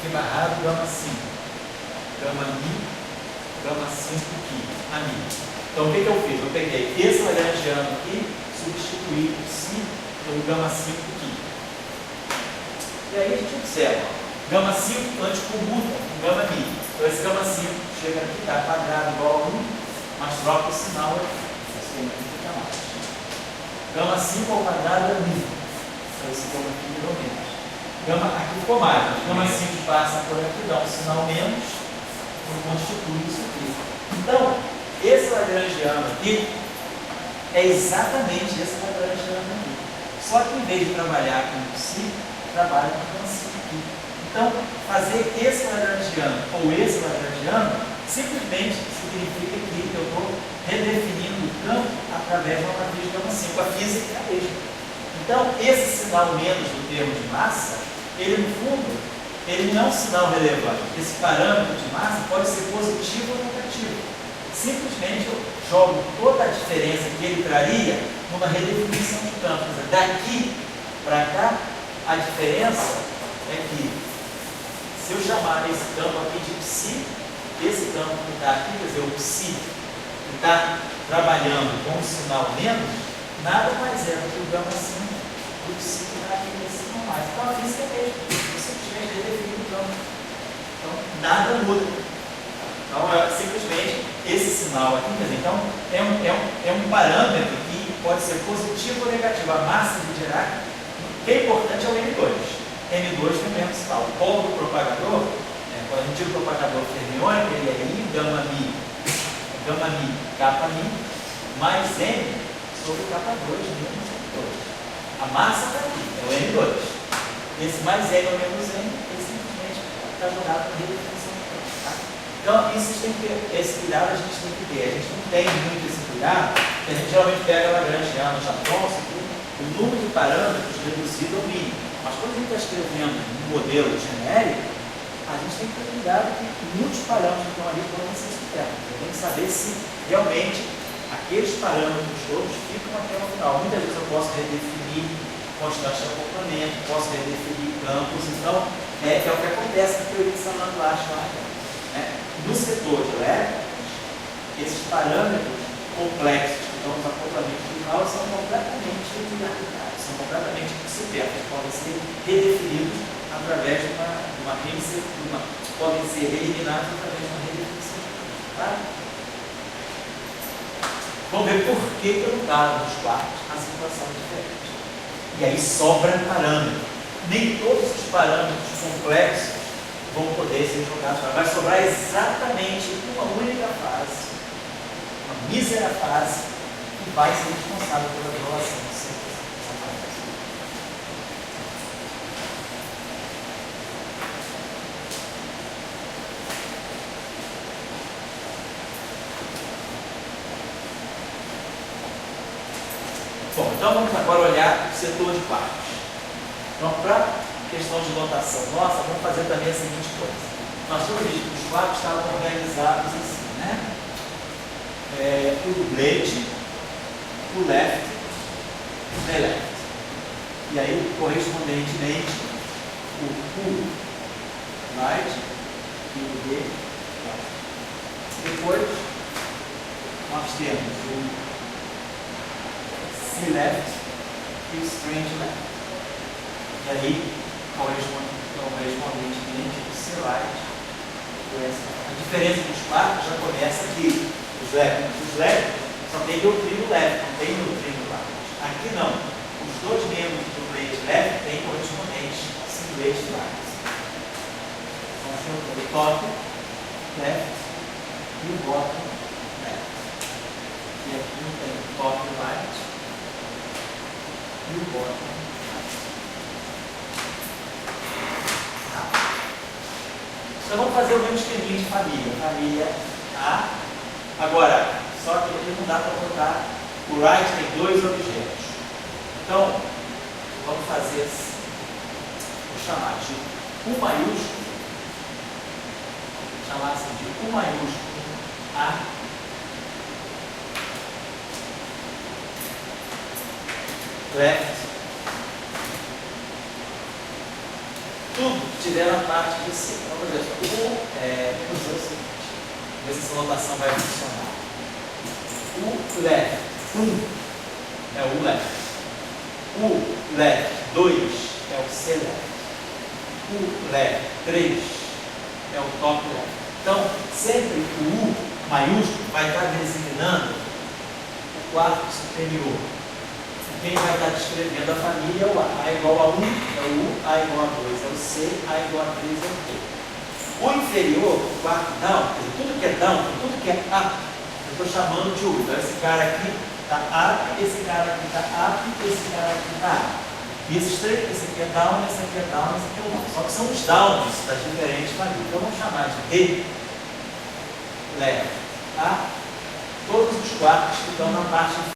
Qi barrado, gama 5. Gama mi, gama 5 Qi. A mi. Então o que eu fiz? Eu peguei esse lagrangiano aqui, substituí o psi pelo gama 5 Qi. E aí a gente observa, gama 5 anticommuta com gama mi. Então esse gama 5 chega aqui, está quadrado igual a 1, mas troca o sinal aqui. Esse aqui fica mais. Gama 5 ao quadrado é mi. Então esse gama aqui virou menos. Aqui ficou mais, mas gama 5 passa por aqui, dá um sinal menos, e constitui isso aqui. Então, esse lagrangiano aqui é exatamente esse lagrangiano aqui. Só que em vez de trabalhar com psi, trabalha com gama 5 aqui. Então, fazer esse lagrangiano ou esse lagrangiano simplesmente significa que eu estou redefinindo o campo através de uma matriz de gama 5. A física é a mesma. Então, esse sinal menos do termo de massa, ele no fundo, ele não é um sinal relevante. Esse parâmetro de massa pode ser positivo ou negativo. Simplesmente eu jogo toda a diferença que ele traria numa redefinição de campo. Quer dizer, daqui para cá, a diferença é que se eu chamar esse campo aqui de psi, esse campo que está aqui, quer dizer, o psi, que está trabalhando com o sinal menos, nada mais é do que o gama 5 do psi que está aqui nesse sinal mais. Então a física é mesmo, eu simplesmente redefino o campo. Então nada muda. Então é simplesmente esse sinal aqui, quer dizer, então é um parâmetro que pode ser positivo ou negativo. A massa de Dirac, o que é importante é o M2. M2 tem o mesmo sinal. O polo do propagador, quando a gente tira o propagador fermiônico, ele é I, gama mi, kappa mi, mais M sobre kappa 2 menos M2. A massa está aqui, é o M2. Esse mais M ou menos M, ele simplesmente está jogado na redefinição do campo. Tá? Então, isso tem que ter, esse cuidado a gente tem que ter. A gente não tem muito esse cuidado, porque a gente geralmente pega Lagrangiano, Japonça, o número de parâmetros reduzido ao mínimo. Mas quando a gente está escrevendo um modelo genérico, a gente tem que ter cuidado que muitos parâmetros que estão ali podem ser superados. Eu tenho que saber se realmente aqueles parâmetros todos ficam até o final. Muitas vezes eu posso redefinir constante de acoplamento, posso redefinir campos. Então, é o que acontece na teoria de Salant-Larche. No setor de elétricos, esses parâmetros complexos que estão nos acoplamentos final são completamente linearidades, são completamente superfluos, podem ser redefinidos através de uma podem ser eliminados através de uma redefinição. Tá? Vamos ver por que no caso dos quartos a situação é diferente. E aí sobra parâmetro. Nem todos os parâmetros complexos vão poder ser jogados fora. Vai sobrar exatamente uma única fase, uma mísera fase, que vai ser responsável pela violação do seu. Bom, então vamos agora olhar o setor de quartos. Então, para questão de notação nossa, vamos fazer também a seguinte coisa. Nós tínhamos visto que os quartos estavam organizados assim, né? O blade, o left, o left. E aí, correspondentemente, o pull right e o D right. Depois, nós temos o C left e o strange left. E aí, correspondentemente, o C right e o S right. A diferença dos quartos já começa aqui. Os left só tem neutrino left, não tem neutrino right. Aqui não. Os dois membros do plate left têm correspondentes singlete right. Então, assim, o top left e o bottom left. E aqui não tem o top right e o bottom right. Então vamos fazer o mesmo esqueminha de família. Família A. Agora, só que aqui não dá para botar. O right tem dois objetos. Então, vamos fazer assim. Vou chamar de U maiúsculo. Vou chamar assim de U maiúsculo A. Left. Tudo que tiver na parte de C. Então, por exemplo, vamos fazer o seguinte. Ver se essa notação vai funcionar. U left 1 é o U left. U left 2 é o C left. U left 3 é o top left. Então, sempre o U maiúsculo vai estar designando o quarto superior. Quem vai estar descrevendo a família é o A. A igual a 1 é o U, A igual a 2 é o C, A igual a 3 é o T. O inferior, o quarto down, quer dizer, tudo que é down, tudo que é up, eu estou chamando de U. Então, esse cara aqui está up, esse cara aqui está up, esse cara aqui está up. E esses três, esse aqui é down, esse aqui é down, esse aqui é down. Só que são os downs das diferentes famílias. Então, vamos chamar de D left a todos os quartos que estão na parte